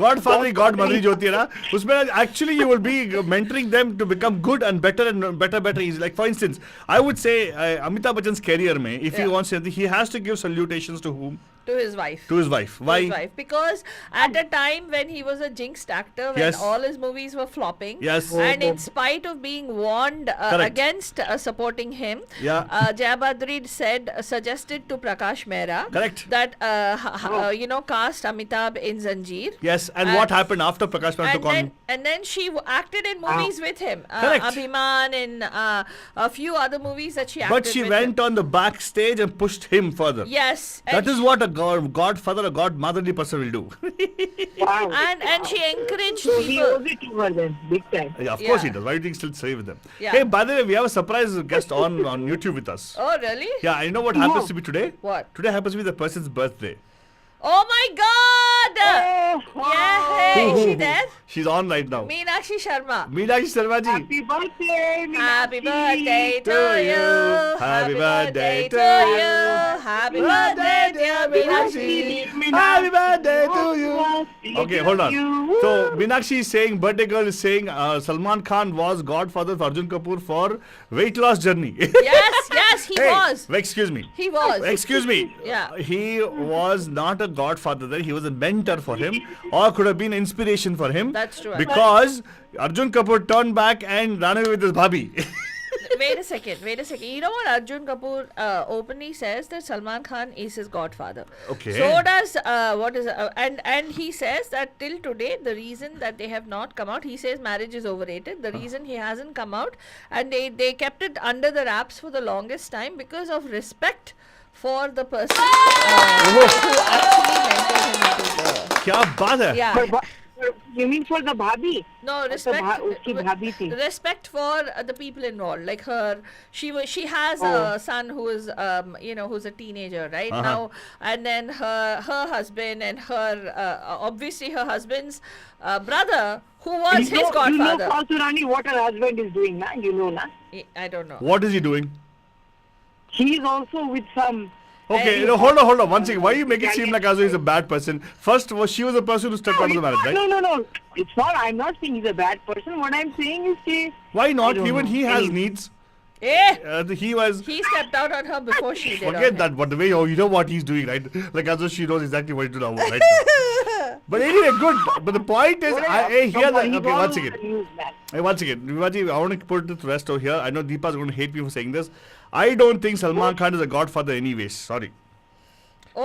गॉडमदरी जो होती है ना उसमें actually you will be mentoring them to become good and better is like for instance I would say Amitabh Bachchan career में if he wants he has to give salutations to whom to his wife to his wife why his wife because at the time when he was a jinxed actor when Yes. all his movies were flopping Yes. and in spite of being warned Correct. against supporting him Yeah. Jaya Badri suggested to Prakash Mehra Correct. that cast Amitabh in Zanjeer yes and what happened after Prakash Mehra took on and then she acted in movies with him Correct. Abhiman and a few other movies that she acted but she with went him. on the backstage and pushed him further Yes that is what a godfather, a godmotherly person will do. Wow. and she encouraged So he people owes it to her then, big time. Yeah, of course Yeah. he does. Why do you think still stay with them? Yeah. Hey, by the way, we have a surprise guest on YouTube with us. oh really Yeah, you know what happens to be today? What? Today happens to be the person's birthday. Oh my God! Yeah, hey, is she there? She's on right now. Meenakshi Sharma. Meenakshi Sharma ji. Happy birthday, Happy Meenakshi. birthday to you. Happy birthday to you. Happy birthday, dear Meenakshi. Happy birthday to you. Okay, hold on. So Meenakshi is saying, birthday girl is saying, Salman Khan was godfather for Arjun Kapoor for weight loss journey. Yes, Yes, he was. Excuse me. He was. Excuse me. Yeah. He was not a godfather there. He was a mentor for him, or could have been inspiration for him. That's true. Because Arjun Kapoor turned back and ran away with his bhabhi. Wait a second. You know what Arjun Kapoor openly says, that Salman Khan is his godfather. Okay. So does and he says that till today the reason that they have not come out, he says marriage is overrated. The reason he hasn't come out, and they kept it under the wraps for the longest time because of respect for the person who actually mentored him into the. क्या बात है? Yeah. You mean for the bhabhi? No, उसकी भाभी थी. respect for the people involved, like her. She has a son who is who's a teenager right now, and then her husband and her obviously her husband's brother who was his godfather. You know Falsu Rani, what her husband is doing, na? You know, na? I don't know. What is he doing? He is also with some. Okay, hold on. One second. Why you make it seem like as though he's a bad person? First, she was the person who stepped out of the marriage, right? No. It's not. I'm not saying he's a bad person. What I'm saying is, Why not? Even know. he has needs. He stepped out on her before she did. Forget that. But the way you know what he's doing, right? Like as though she knows exactly what to do right now. But anyway, good. But the point is, one second. Vivaji, I want to put it to rest over here. I know Deepa's going to hate me for saying this. I don't think Salman Khan is a godfather anyways. Sorry.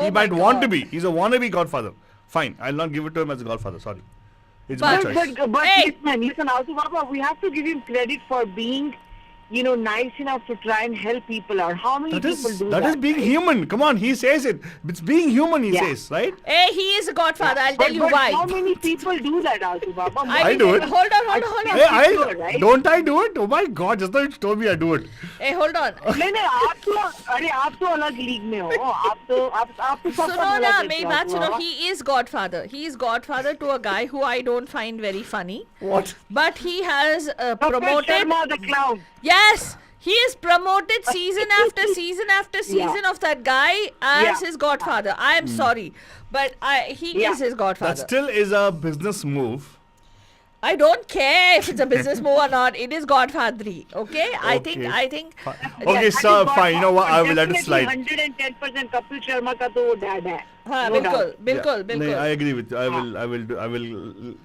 He might want to be. He's a wannabe godfather. Fine. I'll not give it to him as a godfather. Sorry. It's my choice. But listen, Altu Baba, we have to give him credit for being, nice enough to try and help people out. How many people do that? That is being human. Come on, he says it. It's being human, he says, right? Hey, he is a godfather. I'll tell you why. How many people do that, Altu Baba? I do it. Hold on. Hey, don't I do it? Oh my God, just now you told me I do it. Hey, hold on. नहीं, आप तो अलग league में हो. आप तो सुनो ना, मेरी बात सुनो. He is godfather. He is godfather to a guy who I don't find very funny. What? But he has promoted. Sharma the clown. Yes, he is promoted season after season of that guy as his godfather. I am sorry, but he is his godfather. That still is a business move. I don't care if it's a business move or not. It is godfathery. Okay? I think. Okay, sir, fine. You know what? I will let it slide. 110% Kapil Sharma का तो वो dad है. हाँ, बिल्कुल. I agree with you. I will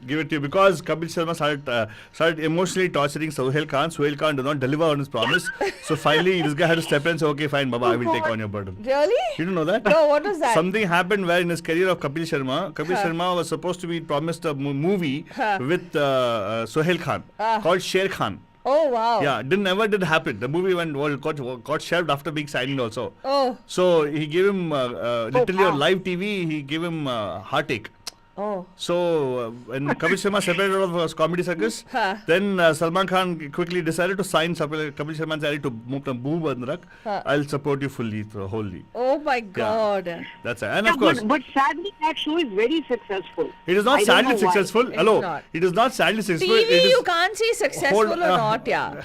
give it to you because Kapil Sharma started emotionally torturing Sohail Khan. Sohail Khan did not deliver on his promise. So finally, this guy had to step in and say, okay, fine, Baba, I will take on your burden. Really? You didn't know that? No, what was that? Something happened where in his career of Kapil Sharma was supposed to be promised a movie with Sohail Khan called Sher Khan. Oh wow! Yeah, never did happen. The movie got shelved after being signed also. Oh. So he gave him literally on live TV. He gave him heartache. Oh. So when Kapil Sharma separated out of comedy circus, then Salman Khan quickly decided to sign Kapil Sharma and said to Boo Bandrak, I'll support you fully, wholly. Oh my God. Yeah, that's it. And of course, but sadly that show is very successful. It is not sadly successful. Hello, not. it is not sadly successful. TV you can't see successful or not, yeah.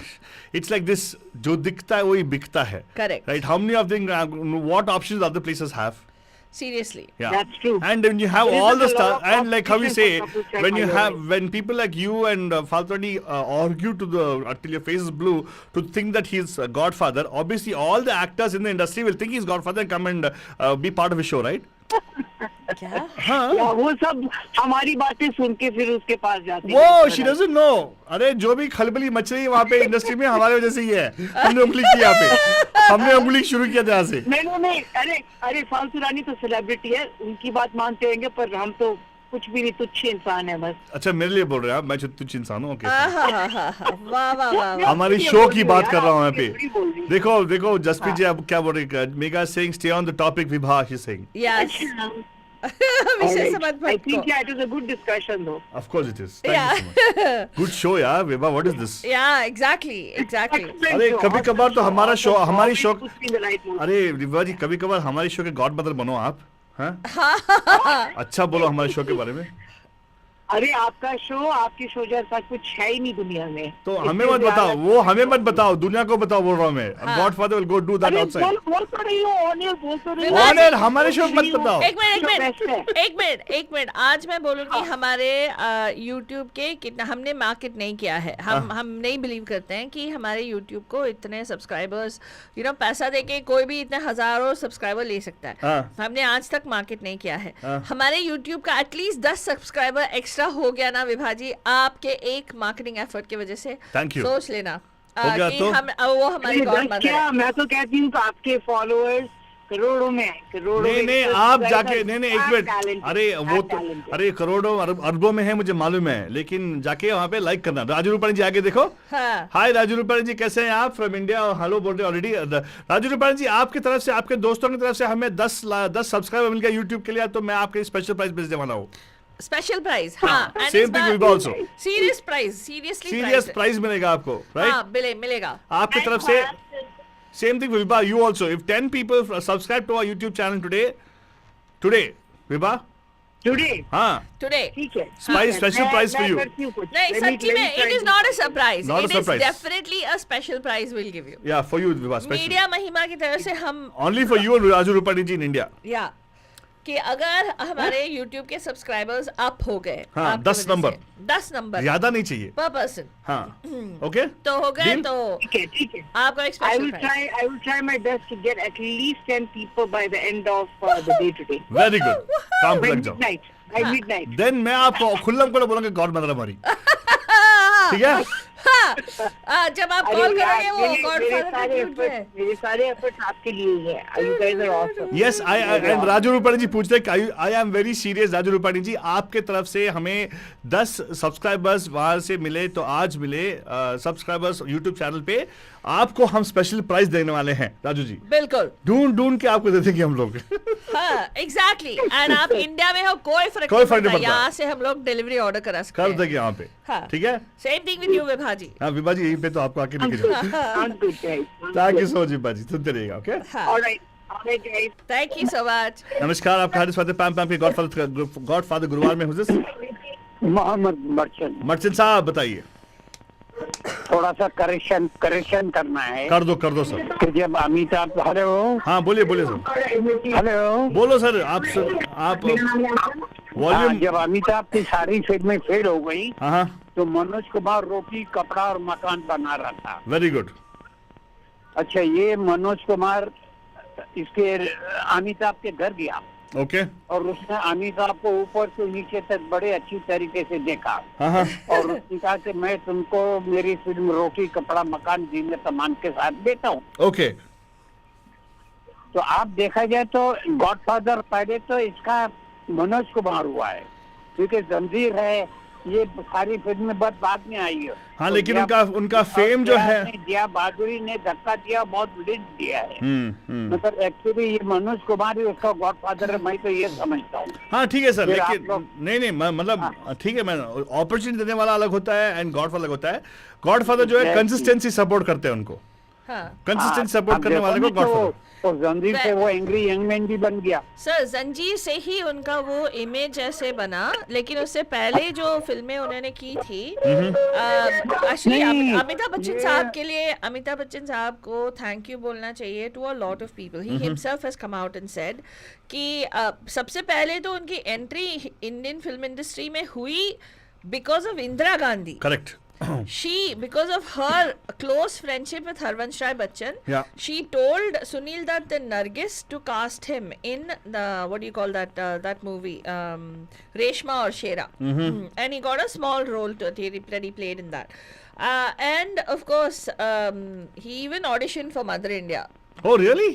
It's like this, जो दिखता है वही बिकता है. Correct. Right? How many of them? What options other places have? Seriously. Yeah. That's true. And when you have all the stuff, and like how we say, competition when people like you and Faltani argue until your face is blue to think that he's a godfather, obviously all the actors in the industry will think he's godfather and come and be part of his show, right? क्या? या वो सब हमारी बातें सुन के फिर उसके पास जाते हैं. वो she doesn't know. अरे जो भी खलबली मच रही है वहाँ पे इंडस्ट्री में हमारे वजह से ही है. हमने उंगली की यहाँ पे. हमने उंगली शुरू किया था यहाँ से. नहीं. अरे फालतू रानी तो सेलिब्रिटी है. उनकी बात मानते होंगे पर हम तो कुछ भी नहीं, तुच्छ इंसान है बस. अच्छा मेरे लिए बोल रहे हैं आप? मैं तुच्छ इंसान हूँ. ओके. वाह. हमारी शो की बात कर रहा हूँ यहाँ पे. देखो जसप्रीत जी आप क्या बोल रहे हैं? Mega saying stay on the topic Vibha she saying. Yes. I think it was a good discussion though. Of course it is. Thank you so much. Good show यार. Vibha, what is this? Yeah, exactly. अरे कभी कभार तो हमारी show अरे विभा जी कभी कभार हमारी शो के गॉड मदर बनो आप. हाँ? अच्छा बोलो हमारे शो के बारे में. अरे आपका शो, आपके शो जैसा कुछ है ही नहीं दुनिया में. तो हमें मत बताओ, वो हमें मत बताओ, दुनिया को बताओ बोल रहा हूँ मैं. Godfather will go do that अरे आउटसाइड. बोल तो रही हो ऑनियर, बोल तो रही हो. ऑनर हमारे शो मत बताओ. एक मिनट आज मैं बोलूंगी हमारे YouTube के कितना हमने मार्केट नहीं किया है. हम नहीं बिलीव करते हैं कि हमारे YouTube को इतने सब्सक्राइबर्स पैसा देके कोई भी इतने हजारों सब्सक्राइबर ले सकता है. हमने आज तक मार्केट नहीं किया है. हमारे YouTube का एटलीस्ट 10 सब्सक्राइबर एक्स्ट्रा हो गया ना विभाजी, आपके एक मार्केटिंग एफर्ट की वजह से. Thank you. सोच लेना हो गया कि तो? वो हमारी गॉडमदर क्या है. मैं तो कहती हूँ कि आपके फॉलोअर्स करोड़ों में है, करोड़ों नहीं में. आप जाके नहीं एक मिनट. अरे वो तो अरे करोड़ों अरबों में है, मुझे मालूम है, लेकिन जाके वहाँ पे लाइक करना. राजू रूपाणी जी आगे देखो. हाय राजू रूपाणी जी, कैसे हैं आप? फ्रॉम इंडिया हेलो बोल रहे ऑलरेडी. राजू रूपाणी जी, आपकी तरफ से, आपके दोस्तों की तरफ से हमें 10 सब्सक्राइबर मिल गया यूट्यूब के लिए, तो मैं आपके स्पेशल प्राइस भेजने वाला हूँ. Special price. हाँ, same thing will be also. Serious price, serious price मिलेगा आपको, राइट? हाँ, मिलेगा आपकी तरफ से. Same thing, Vibha, you also. If 10 people subscribe to our YouTube channel today, Vibha? Today? हाँ. today. ठीक है. Special price for you. नहीं, सच्ची में it is not a surprise. Not a It is surprise. definitely a special prize we'll give you. Yeah, for you, Vibha, special. Media महिमा की तरफ से हम Only for you and Raju Rupani ji in India. या कि अगर हमारे YouTube के सब्सक्राइबर्स अप हो गए, हाँ, आपकी 10 वजह नंबर. से, 10 नंबर ज्यादा नहीं चाहिए. पर पर्सन. हाँ. Okay? तो हो गए Deal? तो ठीक है. आपको एक I special will prize. try my best to get at least 10 people by the end of the day today. Very good. काम पे By लग जाओ. midnight. By midnight. Then मैं आपको खुल्लम को बोलूंगा गॉड मदर हमारी. ठीक है? हाँ, जब आप कॉल अरे यार, करोगे वो मेरे गॉडफादर सारे के ट्यूट efforts- मेरे सारे एफर्ट्स आपके लिए ही है. You guys are awesome. Yes, and Raju Rupani ji पूछते हैं I am very serious. Raju Rupani ji, आपके तरफ से हमें 10 सब्सक्राइबर्स वहां से मिले, तो आज मिले सब्सक्राइबर्स यूट्यूब चैनल पे, आपको हम स्पेशल प्राइज देने वाले हैं. राजू जी बिल्कुल ढूंढ के आपको दे देंगे हम लोग. हाँ, एग्जैक्टली. एंड आप इंडिया में हो, कोई फर्क कोई फर्क नहीं पड़ता. पड़ता. यहाँ से हम लोग डिलीवरी ऑर्डर करा सकते कर हैं. देंगे यहाँ पे. हाँ. ठीक है. Same thing with you विभाजी. हाँ विभा जी, यहीं पे तो आपको आके लेके जाओ. Sounds good, guys. Thank you so much Vibha ji, सुनते रहिएगा. Okay, All right. All right, guys. Thank you so much. नमस्कार. आपका हार्दिक स्वागत है पैम के गॉडफादर गुरुवार में. Who's this? मोहम्मद मर्चेंट. मर्चेंट साहब बताइए. थोड़ा सा करेक्शन करना है. कर दो सर. कि जब अमिताभ, हेलो हाँ बोलिए सर. हेलो, बोलो सर. आप वॉल्यूम. जब अमिताभ की सारी फिल्में फेल हो गई, हाँ. तो मनोज कुमार रोटी, कपड़ा और मकान बना रहा था. Very good. अच्छा, ये मनोज कुमार इसके अमिताभ के घर गया ओके. और उसने अमिताभ को ऊपर से नीचे तक बड़े अच्छी तरीके से देखा. हाँ. और उसने कहा कि मैं तुमको मेरी फिल्म रोटी, कपड़ा, मकान, जीने सामान के साथ देता हूँ. ओके. तो आप देखा जाए तो गॉडफादर पहले तो इसका मनोज कुमार हुआ है, क्योंकि जंजीर है, ये सारी फिल्में बहुत बाद में आई है. हाँ, तो लेकिन उनका फेम जो है, दिया बहादुरी ने धक्का दिया, बहुत लीड दिया है. मतलब एक्चुअली ये मनोज कुमार ही उसका गॉडफादर है, मैं तो ये समझता हूँ. हाँ ठीक है सर, फिर आप लेकिन लोग- नहीं मतलब ठीक है, मैं अपॉर्चुनिटी देने वाला अलग होता है एंड गॉडफादर अलग होता है. गॉडफादर जो है कंसिस्टेंसी सपोर्ट करते हैं उनको. हाँ. कंसिस्टेंट सपोर्ट आप करने देखो वाले को ना, तो गॉडफादर. और जंजीर से वो एंग्री यंग मैन भी बन गया. सर, जंजीर से ही उनका वो इमेज ऐसे बना, लेकिन उससे पहले जो फिल्में उन्होंने की थी, एक्चुअली नहीं, अमिताभ बच्चन ये- साहब के लिए, अमिताभ बच्चन साहब को थैंक यू बोलना चाहिए to a lot of people. He himself has come out and said कि सबसे पहले तो उनकी एंट्री इंडियन फिल्म इंडस्ट्री में हुई because of Indira Gandhi. Correct. Because of her close friendship with Harvansh Rai Bachchan, Yeah. she told Sunil Dutt and Nargis to cast him in the, what do you call that movie, Reshma or Shera. And he got a small role that he played in that. And of course, he even auditioned for Mother India. Oh really?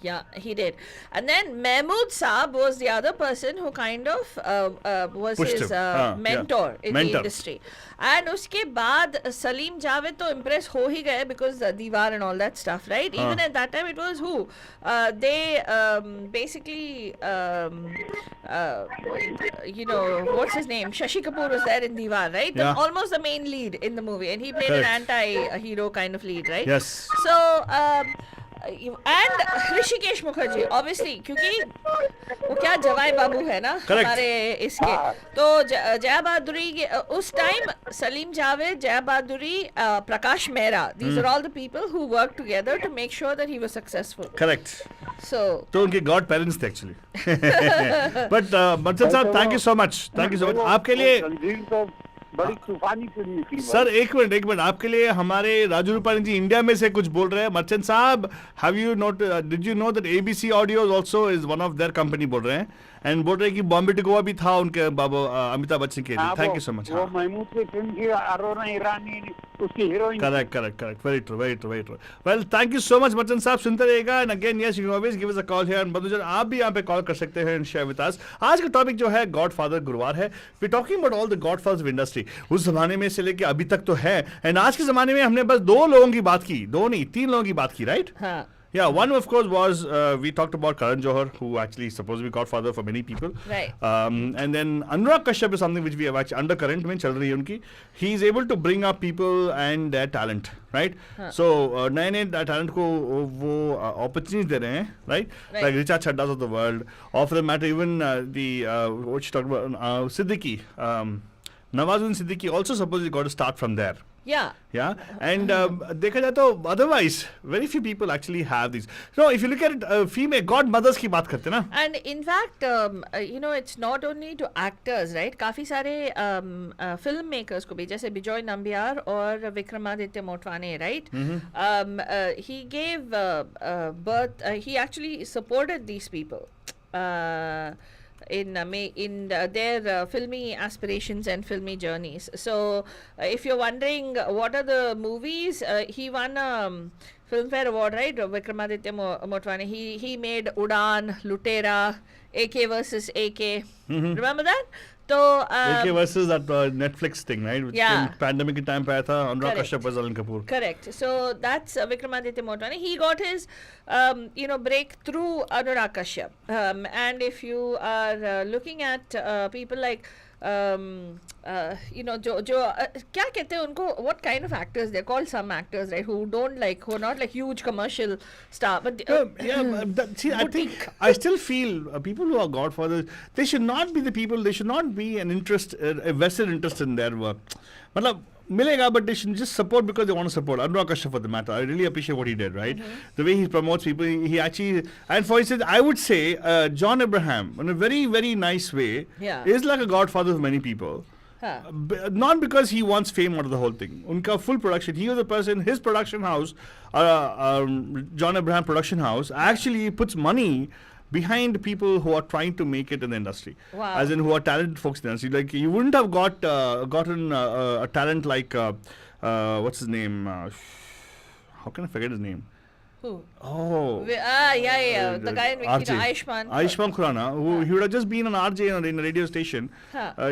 Yeah, he did. And then Mahmood Saab was the other person who kind of was Pushed his him. mentor Yeah. in the industry. And उसके बाद सलीम जावेद तो impress हो ही गए because दीवार and all that stuff, right? Even at that time it was who? They basically, you know, what's his name? Shashi Kapoor was there in Diwar, right? Yeah. Almost the main lead in the movie. And he played an Correct. anti-hero kind of lead, right? Yes. So, and Rishikesh Mukherjee obviously, क्योंकि वो क्या जवाई बाबू है ना हमारे इसके, तो जया बहादुरी उस टाइम सलीम जावेद, जया बहादुरी, Prakash Mehra, these are all the people who worked together to make sure that he was successful. Correct. So तो उनके गॉड पेरेंट्स थे एक्चुअली. बट बच्चन साहब thank you so much, thank you so much आपके लिए. तंजील तो बड़ी तूफानी फिल्म थी सर एक मिनट आपके लिए हमारे राजू रूपानी जी इंडिया में से कुछ बोल रहे हैं. मर्चेंट साहब, have you note, did you know that ABC audio also is one of their company बोल रहे हैं, एंड बोल रहे हैं कि बॉम्बे टू गोवा भी था उनके बाबू अमिताभ बच्चन के लिए. Thank you so much. वो महमूद की फिल्म की अरोना ईरानी उसकी heroine. Correct very true. Well thank you so much Merchant साहब, सुनते रहिएगा. And again yes you always give us a call here. And Madhujan आप भी यहाँ पे कॉल कर सकते हैं एंड शेयर विद अस. आज का टॉपिक जो है गॉडफादर गुरुवार है. We talking about all the godfathers of industry. उस जमाने में से लेके अभी तक तो है, एंड आज के जमाने में हमने बस 2 लोगों की बात की, 2 नहीं 3 लोगों की बात की, राइट? हाँ. Yeah, one of course was we talked about Karan Johar, who actually is supposed to be godfather for many people. Right. And then Anurag Kashyap is something which we have actually undercurrent में चल रही है उनकी. He is able to bring up people and their talent, right? So नए talent को वो opportunities दे रहे हैं, right? Like Richa Chaddas of the world, or for the matter even the what you talked about Siddiqui, Nawazuddin Siddiqui also supposedly got to start from there. Yeah, and देखा जाए तो otherwise very few people actually have these. So if you look at it, female godmothers की बात करते हैं ना. And in fact, you know, it's not only to actors, right? काफी सारे film makers को भी, जैसे बिजॉय नंबियार और Vikramaditya Motwane, right? He gave birth. He actually supported these people. In their filmy aspirations and filmy journeys. So if you're wondering what are the movies, he won a Filmfare Award, right? Vikramaditya Motwane. He made Udaan, Lutera, AK versus AK. Remember that? So AK versus that Netflix thing, right? Which pandemic के time पे आया था. अनुराग कश्यप और Alan Kapoor. Correct. So that's Vikramaditya Motwane. He got his break through Anurag Kashyap. And if you are looking at people like जो क्या कहते हैं उनको, what kind of actors they're called, some actors, right, who are not like huge commercial star, but I think I still feel people who are godfathers, they should not be the people, they should not be an interest, a vested interest in their work. मतलब मिलेगा, but they should just support because they want to support. Anurag Kashyap for the matter, I really appreciate what he did, right? The way he promotes people, he actually, and for instance, I would say John Abraham, in a very, very nice way, is like a godfather of many people. Not because he wants fame out of the whole thing. Unka full production, he was the person, his production house, John Abraham production house, actually puts money behind people who are trying to make it in the industry. Wow. As in who are talented folks in the industry. Like you wouldn't have gotten a talent like what's his name? How can I forget his name? Who? Oh. The guy in Vicky, Ayushmann Khurrana, he would have just been an RJ in a radio station.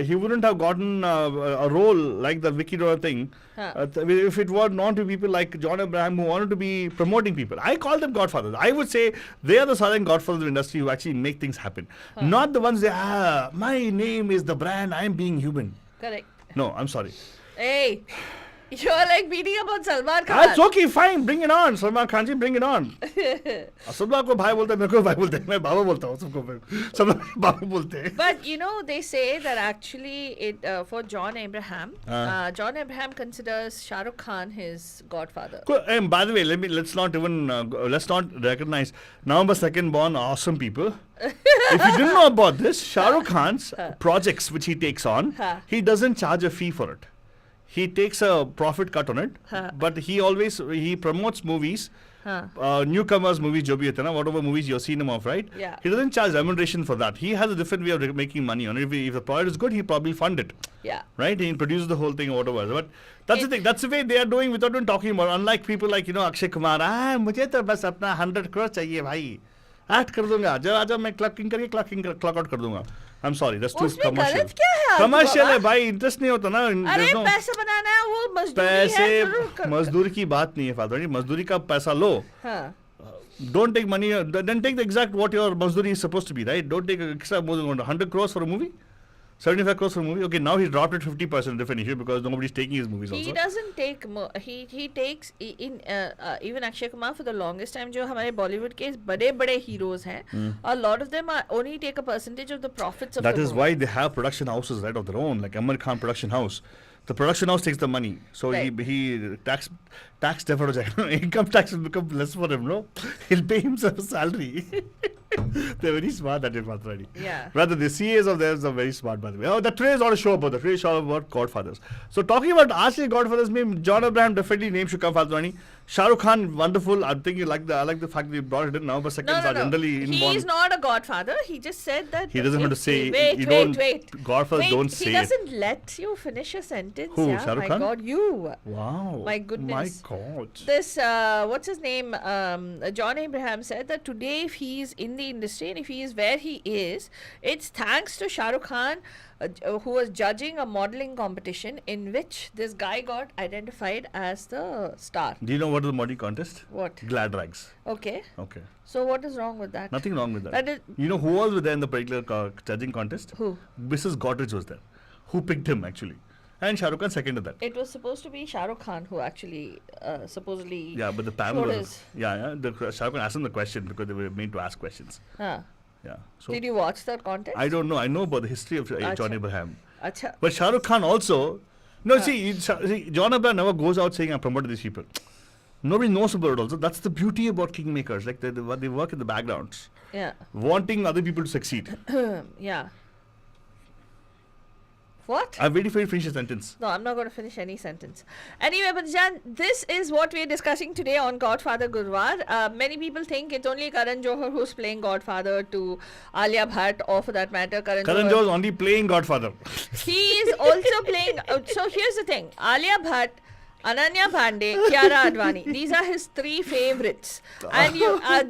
He wouldn't have gotten a role like the Vicky Dora thing if it were not to people like John Abraham who wanted to be promoting people. I call them godfathers. I would say they are the southern godfathers of the industry who actually make things happen. Not the ones that, my name is the brand, I am being human. Correct. No, I'm sorry. Hey. You're like beating about Salman Khan. That's okay, fine, bring it on. Salman Khan ji, bring it on. सब लोग आपको भाई बोलते हैं, मेरे को भाई बोलते हैं, मैं बाबा बोलता हूँ सबको, सब लोग बाबा बोलते हैं. But you know, they say that actually for John Abraham, John Abraham considers Shah Rukh Khan his godfather. Cool. And by the way, let's not recognize November 2nd born awesome people. If you didn't know about this, Shah Rukh Khan's projects which he takes on, he doesn't charge a fee for it. He takes a profit cut on it, but he promotes movies, newcomers movies, jo bhi hote na, whatever movies you've seen him of, right? Yeah. He doesn't charge remuneration for that. He has a different way of making money on it. If the product is good, he probably fund it. Yeah. Right? He produces the whole thing or whatever. But that's the thing. That's the way they are doing without even talking about. Unlike people like, Akshay Kumar, मुझे तो बस अपना 100 crore चाहिए भाई. Act कर दूंगा. जब आजा मैं clock out कर दूंगा. I'm sorry, that's too commercial. Commercial है भाई, interest नहीं होता ना. अरे पैसा बनाना है, वो मजदूरी है. मजदूरी की बात नहीं है फादर, मजदूरी का पैसा लो. Don't take money, then take the exact what your mazduri is supposed to be, right? Don't take extra more than 100 crores for a movie. 75 crores for a movie. Okay, now he's dropped it 50% definition because nobody's taking his movies also. He doesn't take he takes even Akshay Kumar for the longest time जो हमारे Bollywood के बड़े heroes हैं, a lot of them are only take a percentage of the profits of That the is movie. why they have production houses right of their own, like Amar Khan production house. The production house takes the money, so Right. he tax deferred हो जाएगा. Income tax will become less for him, no? He'll pay himself a salary. They're very smart at it, Matrani. Yeah. Rather, the CAs of theirs are very smart, by the way. Oh, today is not a show about that. Today is a show about Godfathers. So, talking about Ashley Godfathers, John Abraham definitely name should come, Fatrani. Shah Rukh Khan, wonderful. I think I like the fact that you brought it in now, but seconds are generally He inborn. is not a godfather. He just said that. He doesn't have to say. Wait. Godfathers don't say He it. doesn't let you finish a sentence. Who, Yeah, Shah Rukh my Khan? God, you. Wow. My goodness. My God. This what's his name? John Abraham said that today, if he is in the industry and if he is where he is, it's thanks to Shah Rukh Khan, who was judging a modeling competition in which this guy got identified as the star. Do you know what is the modeling contest? What? Glad rags. Okay. Okay. So what is wrong with that? Nothing wrong with that. That is- You know who was there in the particular judging contest? Who? Mrs. Godrej was there. Who picked him actually? And Shah Rukh Khan seconded that. It was supposed to be Shah Rukh Khan who actually supposedly. Yeah, but the panel showed was. his- Yeah. The Shah Rukh Khan asked him the question because they were made to ask questions. Huh. Yeah. So Did you watch that contest? I don't know. I know about the history of John Acha. Abraham. Acha. But Shah Rukh Khan also. No, see, John Abraham never goes out saying I promoted these people. Nobody knows about it also. That's the beauty about kingmakers. Like they work in the backgrounds. Yeah. Wanting other people to succeed. Yeah. What? I'm waiting for you to finish your sentence. No, I'm not going to finish any sentence. Anyway, but Jan, this is what we're discussing today on Godfather Guruvaar. Many people think it's only Karan Johar who's playing Godfather to Alia Bhatt, or for that matter, Karan Karan Johar is only playing Godfather. He is also playing. So here's the thing: Alia Bhatt, Ananya Pandey, Kiara Advani. These are his three favorites, and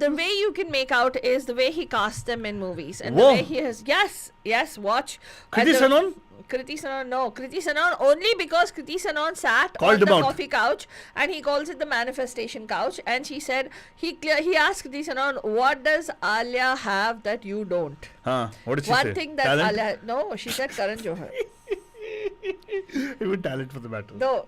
the way you can make out is the way he casts them in movies, and Whoa. the way he has. Yes, watch. Kriti Sanon? Kriti Sanon, no. Kriti Sanon only because Kriti Sanon sat Called on the him out. coffee couch and he calls it the manifestation couch, and she said he asked Kriti Sanon, what does Alia have that you don't? What did she say? One thing that Talent? Alia, no, she said Karan Johar. Even talent for the matter. No,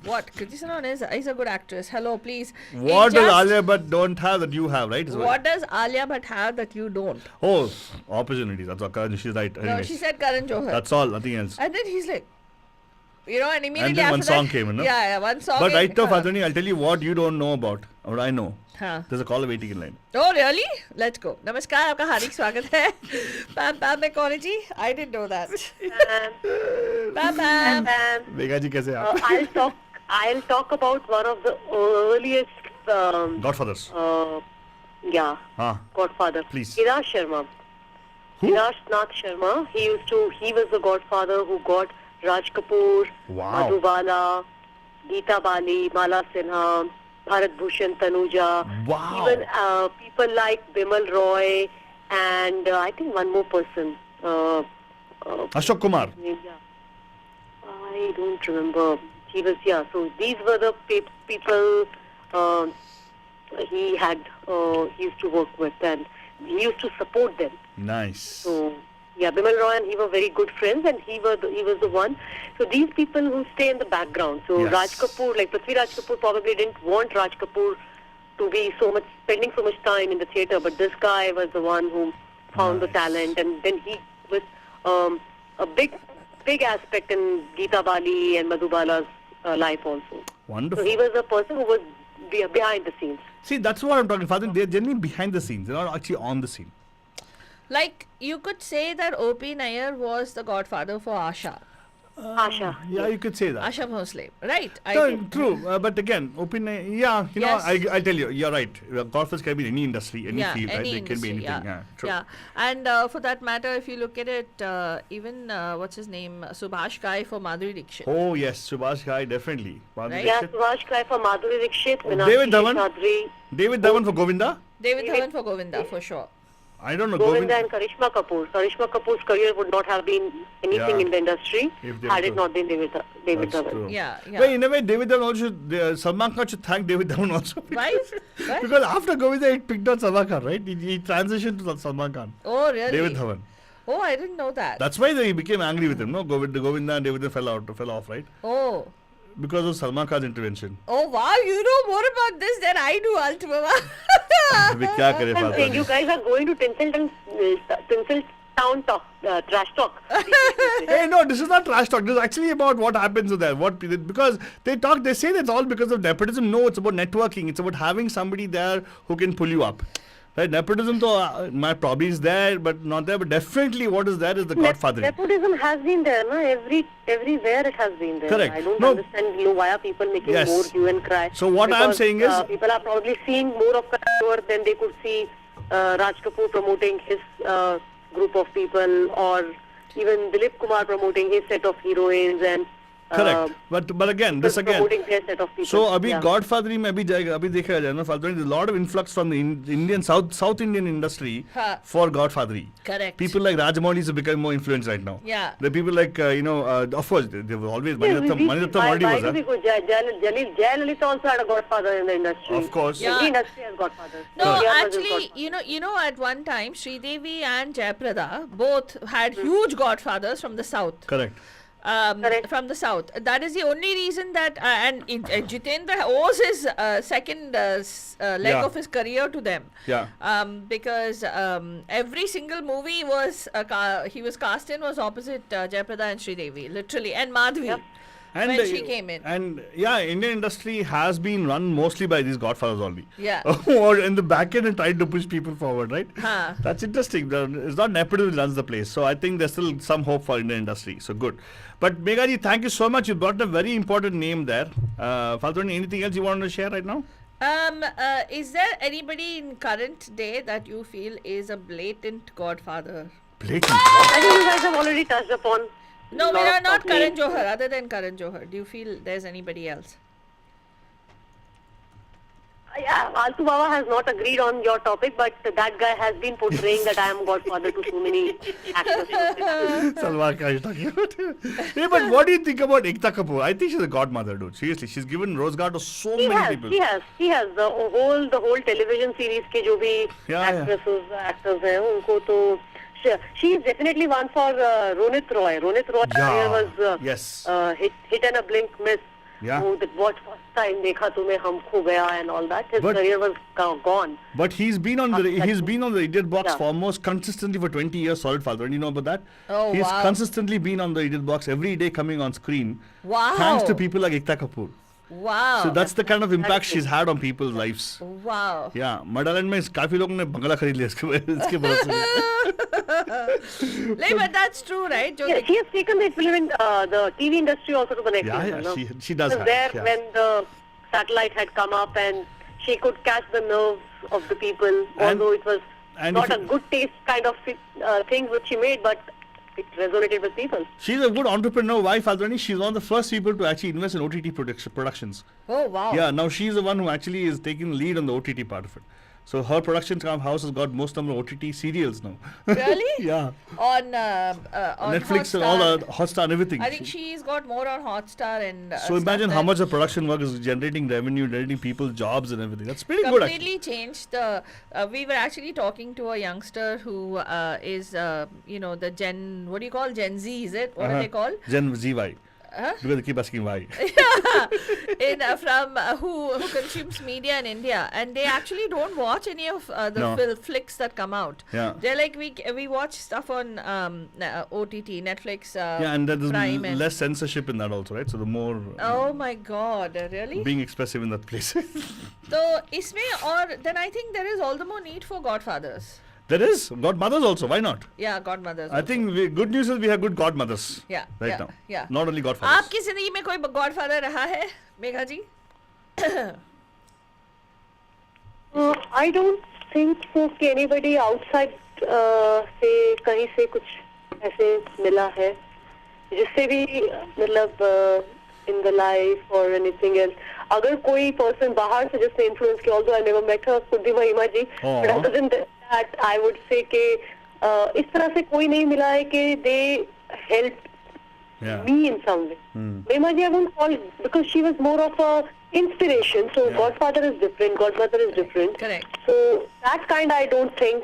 what? Kriti Sanon is a good actress. Hello, please. What It's does just- Alia Bhatt don't have that you have, right? is What does Alia Bhatt have that you don't? Oh, opportunities. That's what Karan, she's right. No, Anyways, she said Karan Johar. that's all, nothing else. And then he's like, and immediately And then one after that, song came in, no? Yeah, one song. But right now, Huh. Fatrani, I'll tell you what you don't know about. What I know. Huh. There's a caller waiting in line. Oh really? Let's go. नमस्कार, आपका हार्दिक स्वागत है. PamPam में कौन है जी? I didn't know that. PamPam. Megha ji, kaise aap? I'll talk about one of the earliest Godfathers. Godfather. Please. Hirash Sharma. Who? Hirash Nath Sharma. He was the godfather who got Raj Kapoor, Wow. Madhubala, Geeta Bali, Mala Sinha, Bharat Bhushan Tanuja. Wow. Even people like Bimal Roy and I think one more person. Ashok Kumar. I don't remember. He was, so these were the people he used to work with, and he used to support them. Nice. So, Bimal Roy and he were very good friends, and he was the one. So these people who stay in the background. So Yes. Raj Kapoor, like Prithvi Raj Kapoor probably didn't want Raj Kapoor to be spending so much time in the theatre, but this guy was the one who found the Nice. talent, and then he was a big aspect in Geeta Bali and Madhubala's life also. Wonderful. So he was a person who was behind the scenes. See, that's what I'm talking about. They're generally behind the scenes. They're not actually on the scene. Like, you could say that O.P. Nair was the godfather for Asha. Asha. Yeah, you could say that. Asha Bhosle. Right. I No, think. true, but again, opinion. Yeah, Yes. I tell you, you're right. Golfers can be in any industry, any field, right? any They can be industry, anything. Yeah, true. Yeah, and for that matter, if you look at it, even what's his name, Subhash Ghai for Madhuri Dixit. Oh yes, Subhash Ghai definitely. Madhuri Right. Yeah, Dixit. Subhash Ghai for Madhuri Dixit, Oh, Meenakshi David Dhawan? Chaudhary, David Dhawan for Govinda. David Dhawan for Govinda, for sure. I don't know. Govinda and Karishma Kapoor. Karishma Kapoor's career would not have been anything Yeah. in the industry If they had were it to- not been David That's Dhawan. true. Yeah. Well, in a way, David Dhawan also, Salman Khan should thank David Dhawan also. Why? What? Because after Govinda, he picked on Salman Khan, right? He transitioned to Salman Khan. Oh, really? David Dhawan. Oh, I didn't know that. That's why they became angry with him. No, Govinda and Devendra fell off, right? Oh. Because of Salman Khan's intervention. Oh wow, you know more about this than I do, Altmama. अभी क्या करें I'm saying father? you guys are going to Tinsel Town talk, trash talk. Hey, no, this is not trash talk. This is actually about what happens there. Because they say that it's all because of nepotism. No, it's about networking. It's about having somebody there who can pull you up. Right? Nepotism, though, my probably is there, but not there. But definitely, what is there is the godfathering. Nepotism has been there, no? Everywhere it has been there. Correct. I don't No. understand why are people making Yes. more hue and cry. So what I am Because, saying is- people are probably seeing more of Kapoor than they could see Raj Kapoor promoting his group of people, or even Dilip Kumar promoting his set of heroines, and Correct. But again, this again. promoting their set of people. So अभी Yeah. godfathering में अभी जाएगा, अभी देखा जाए ना, father, there's a lot of influx from the Indian South Indian industry Huh. for godfathering. Correct. People like Rajamouli have become more influenced right now. Yeah. The people like of course they were always Maniratnam already was there. Jayalalitha also had a godfather in the industry. Of course. Yeah. Every industry has godfathers. No, India has its actually, godfather. you know, at one time, Sridevi and Jayaprada both had huge godfathers from the south. Correct. Correct. From the south. That is the only reason that, Jitendra owes his second leg Yeah. of his career to them. Yeah. Because every single movie he was cast in was opposite Jayaprada and Sridevi, literally, and Madhvi. Yep. And when she came in. And yeah, Indian industry has been run mostly by these godfathers only. Yeah. Or in the back end and trying to push people forward, right? Huh. That's interesting. It's not nepotism that runs the place. So I think there's still some hope for Indian industry. So good. But Meghaji, thank you so much. You brought a very important name there. Faltoni, anything else you want to share right now? Is there anybody in current day that you feel is a blatant godfather? Blatant. I think you guys have already touched upon. No, lot we are of not top Karan names. Johar. Other than Karan Johar, do you feel there's anybody else? Yeah, Altu Baba has not agreed on your topic, but that guy has been portraying that I am godfather to so many actors. Salman Khan is talking about. Hey, but what do you think about Ekta Kapoor? I think she's a godmother, dude. Seriously, she's given Rozgar to so He many has, people. he has the whole television series के जो भी Yeah. actors हैं उनको तो she is definitely one for Ronit Roy. Ronit Roy Yeah. was Yes. hit and a blink miss. Yeah. Oh, that what first time देखा तुम्हें हम खो गया and all that. His But- career was gone. But he's been on the Idiot Box Yeah. for almost consistently for 20 years, solid father. And you know about that? Oh, He's wow. consistently been on the Idiot Box every day, coming on screen. Wow. Thanks to people like Ekta Kapoor. Wow. So that's the kind of impact she's had on people's lives. Wow. Yeah, Madaland में काफी लोगों ने बंगला खरीद लिया इसके भरोसे। Like, but that's true, right? जो Yeah, she has taken the film the TV industry also to the next Yeah, level. yeah, no? she does She have, was there yeah. when the satellite had come up and she could catch the nerves of the people, although it was and not if a you- good taste kind of things which she made, but it resonated with people. She's a good entrepreneur wife, Aldrani. She's one of the first people to actually invest in OTT productions. Oh, wow. Yeah, now she's the one who actually is taking the lead on the OTT part of it. So her production house has got most number of OTT serials now. Really? Yeah. On Netflix and Hotstar. all the Hotstar and everything. I think she's got more on Hotstar and. So imagine how much the production work is generating revenue, generating people's jobs and everything. That's pretty good actually. Completely changed the. We were actually talking to a youngster who is, the Gen. What do you call Gen Z? Is it? What are they called? Gen ZY. Huh? Because they keep asking why. From who consumes media in India, and they actually don't watch any of the No. flicks that come out. Yeah. They're like we watch stuff on OTT, Netflix, Yeah, and there's Prime, and less censorship in that also, right? So the more oh my God, really? being expressive in that place. So isme, or then I think there is all the more need for godfathers. There is godmothers also. Why not? Yeah, godmothers. I also. think good news is we have good godmothers. Yeah, Right yeah, now. yeah. Not only godfathers. आपकी जिंदगी में कोई godfather रहा है, मेघा जी? I don't think so कि anybody outside से कहीं से कुछ ऐसे मिला है जिससे भी मतलब in the life or anything else. अगर कोई person बाहर से जिसने influence किया, although I never met her, could be महिमा जी, but other than that, I would say कि इस तरह से कोई नहीं मिला है कि they helped Yeah. me in some way. Mahima ji I won't call because she was more of a inspiration. So Yeah. godfather is different, godmother is different. Correct. So that kind I don't think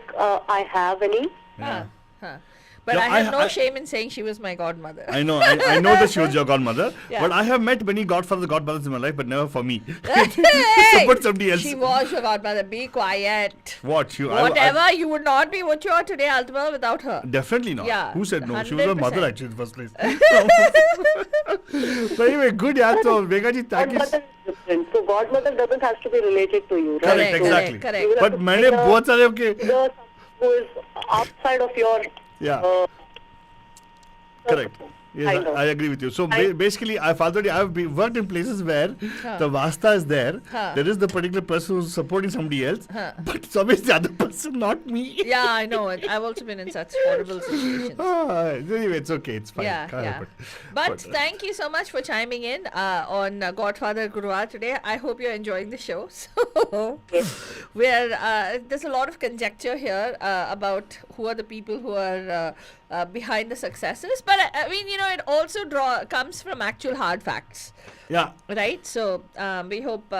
I have any. Yeah. Huh. But Yeah, I have no shame in saying she was my godmother. I know, I know that she was your godmother, Yeah. but I have met many godmothers in my life, but never for me. Hey, Support somebody else. she was your godmother. Be quiet. What you? Whatever, you would not be what you are today, Altama, without her. Definitely not. Yeah, Who said no? She was my mother 100%. actually in the first place. But anyway, good yaar. So Megha ji, thank you. Godmother is different. So godmother doesn't have to be related to you, right? Correct, Correct, exactly. correct. But मैंने बहुत सारे okay. Who is outside of your Yeah. Correct. Yes, Kind of. I agree with you. So basically, I've worked in places where the vasta is there. Huh. There is the particular person who's supporting somebody else, but it's always the other person, not me. Yeah, I know it. I've also been in such horrible situations. Anyway, it's okay. It's fine. Yeah, Can't yeah. help it. But thank you so much for chiming in on Godfather Guruvaar today. I hope you're enjoying the show. So, there's a lot of conjecture here about who are the people who are behind the successes. But I mean, you know, it also comes from actual hard facts. Yeah. Right, so we hope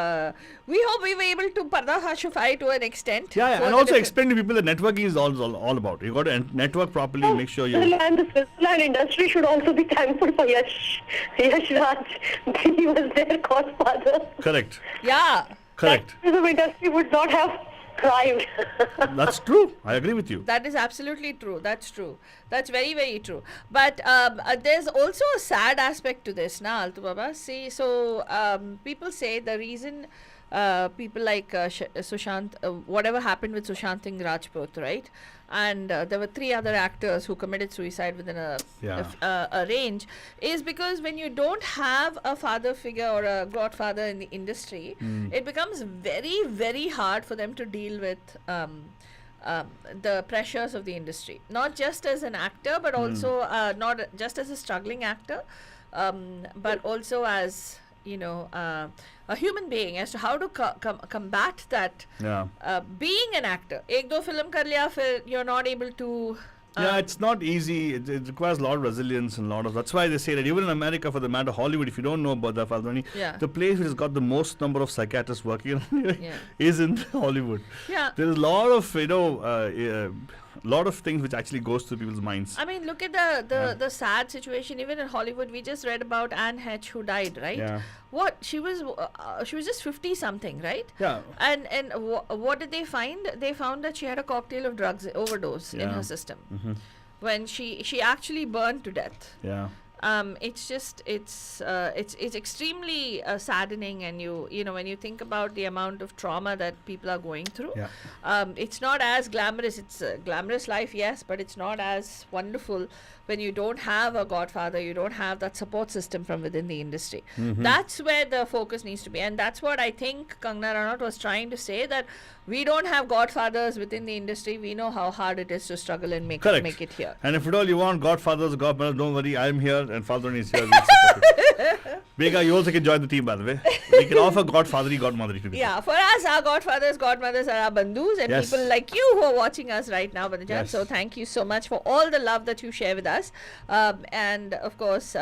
we were able to pardahashify to an extent. Yeah, for and the also different- explain to people that networking is all about. You got to network properly, make sure you. And the Switzerland industry should also be thankful for Yash Raj. He was their godfather. Correct. Yeah, Correct. The industry would not have thrived. That's true. I agree with you. that is absolutely true. That's true. That's very, very true. But there's also a sad aspect to this, na, Altu Baba. See, so people say the reason people like Sushant, whatever happened with Sushant Singh Rajput, right? And there were 3 other actors who committed suicide within a range, is because when you don't have a father figure or a godfather in the industry, it becomes very, very hard for them to deal with the pressures of the industry. Not just as an actor, but also not just as a struggling actor, but also as, you know, a human being, as to how to combat that. Yeah. Being an actor, ek do film kar liya, fir you're not able to. Yeah, it's not easy. It requires a lot of resilience and a lot of. That's why they say that even in America, for the matter, Hollywood, if you don't know about that, Faldoni, Yeah. the place which has got the most number of psychiatrists working Yeah. is in Hollywood. Yeah. There's a lot of lot of things which actually goes through people's minds. I mean, look at the sad situation. Even in Hollywood, we just read about Anne Hatch who died, right? Yeah. What she was just 50 something, right? Yeah. And what did they find? They found that she had a cocktail of drugs overdose in Yeah. her system when she actually burned to death. Yeah. It's just it's extremely saddening, and you know, when you think about the amount of trauma that people are going through, it's not as glamorous. It's a glamorous life, yes, but it's not as wonderful when you don't have a godfather, you don't have that support system from within the industry. That's where the focus needs to be, and that's what I think Kangana Ranaut was trying to say, that we don't have godfathers within the industry. We know how hard it is to struggle and make it here. And if at all you want godfathers, godmothers, don't worry, I'm here and Faldoni is here. We'll support you. Bega, you also can join the team, by the way. We can offer godfathery, godmothery to people. Yeah, for us, our godfathers, godmothers are our bandhus, and Yes. people like you who are watching us right now, Banajan. Yes. So thank you so much for all the love that you share with us. And of course,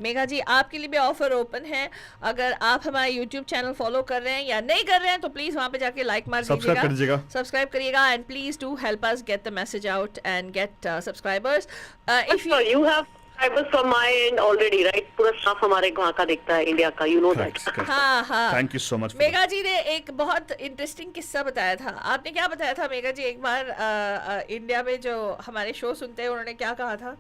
Megha ji, आपके लिए भी offer open है. अगर आप हमारे YouTube channel follow कर रहे हैं या नहीं कर रहे हैं, तो प्लीज वहाँ पे जाके लाइक मार Subscribe कर दीजिएगा. सब्सक्राइब करिएगा, and please do help us get the message out and get subscribers. If So you have subscribers from my end already, right? पूरा staff हमारे वहाँ का देखता है, इंडिया का. You know Correct, that. correct. हाँ हाँ. Thank you so much for Megha जी ने एक बहुत इंटरेस्टिंग किस्सा बताया था. आपने क्या बताया था मेघा जी? एक बार इंडिया में जो हमारे शो सुनते हैं, उन्होंने क्या कहा था?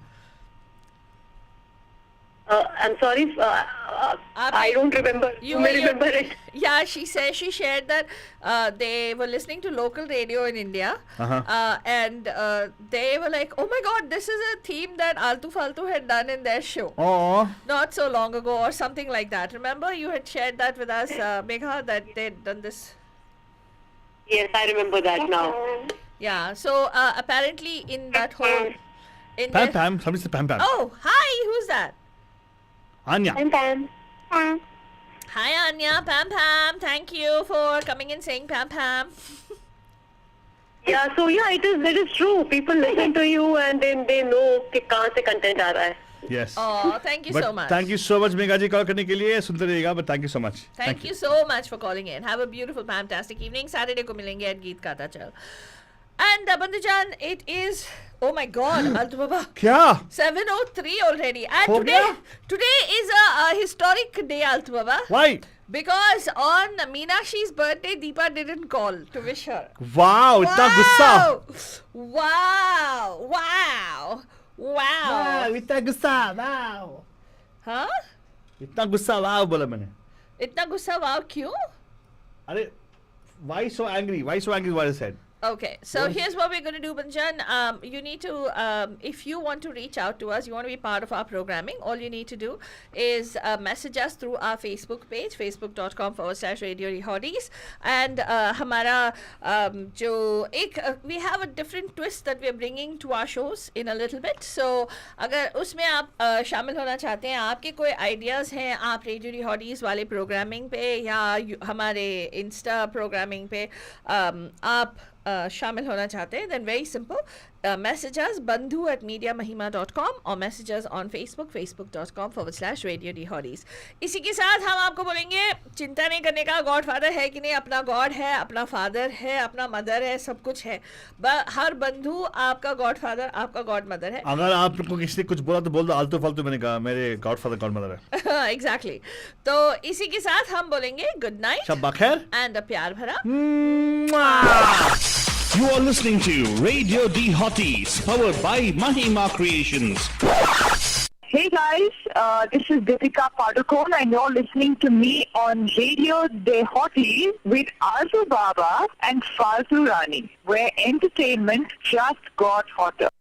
I'm sorry, I don't remember. You may remember it. Yeah, she shared that they were listening to local radio in India, and they were like, "Oh my God, this is a theme that Altu Faltu had done in their show Oh. not so long ago," or something like that. Remember, you had shared that with us, Megha, that they'd done this. Yes, I remember that now. Yeah. So apparently, in that whole, PamPam. Somebody said PamPam. Oh, hi. Who's that? Anya. Pam. Hi, Anya. PamPam. Thank you for coming and saying PamPam. Yeah, so yeah, it is true. People listen to you and then they know कि कहाँ से content आ रहा है. Yes. Oh, thank you But so much. Thank you so much, Megha ji, call करने के लिए. सुनते रहिएगा, but thank you so much. Thank you so much for calling in. Have a beautiful, fantastic evening. Saturday को मिलेंगे at गीत गाता चल. And Bandhujan, it is, oh my God, Altu Baba. क्या 7:03 already. And हो today, गया? today is a historic day, Altu Baba. Why? Because on Meenakshi's birthday, Deepa didn't call to wish her. Wow, इतना गुस्सा. Wow! Wow! Wow! इतना गुस्सा. Wow. Huh? इतना गुस्सा. Wow बोला मैंने. इतना गुस्सा wow क्यों? अरे, why so angry? Why so angry? What I said. Okay, so here's what we're going to do, Banjan. You need to, if you want to reach out to us, you want to be part of our programming, all you need to do is message us through our Facebook page, facebook.com/Radio Hotties. And hamara, we have a different twist that we're bringing to our shows in a little bit. So, अगर उसमें आप शामिल होना चाहते हैं, आपके कोई ideas हैं, आप Radio Hotties वाले programming पे या हमारे Insta programming पे आप शामिल होना चाहते हैं, then very simple, message us bandhu@mediamahima.com or message us on facebook.com/Radio Hotties. इसी के साथ हम आपको बोलेंगे चिंता नहीं करने का, गॉड फादर है कि नहीं, अपना गॉड है, अपना फादर है, अपना मदर है, सब कुछ है. हर बंधु आपका गॉड फादर, आपका गॉड मदर है. अगर आपको किसी ने कुछ बोला तो बोल दो आलतू फालतू. मैंने कहा मेरे गॉड फादर गॉड मदर है. Exactly. तो इसी के साथ हम बोलेंगे गुड नाइट शब्बा खैर एंड प्यार भरा. You are listening to Radio D Hotties, powered by Mahima Creations. Hey guys, this is Deepika Padukone and you're listening to me on Radio De Hotties with Altu Baba and Faltu Rani, where entertainment just got hotter.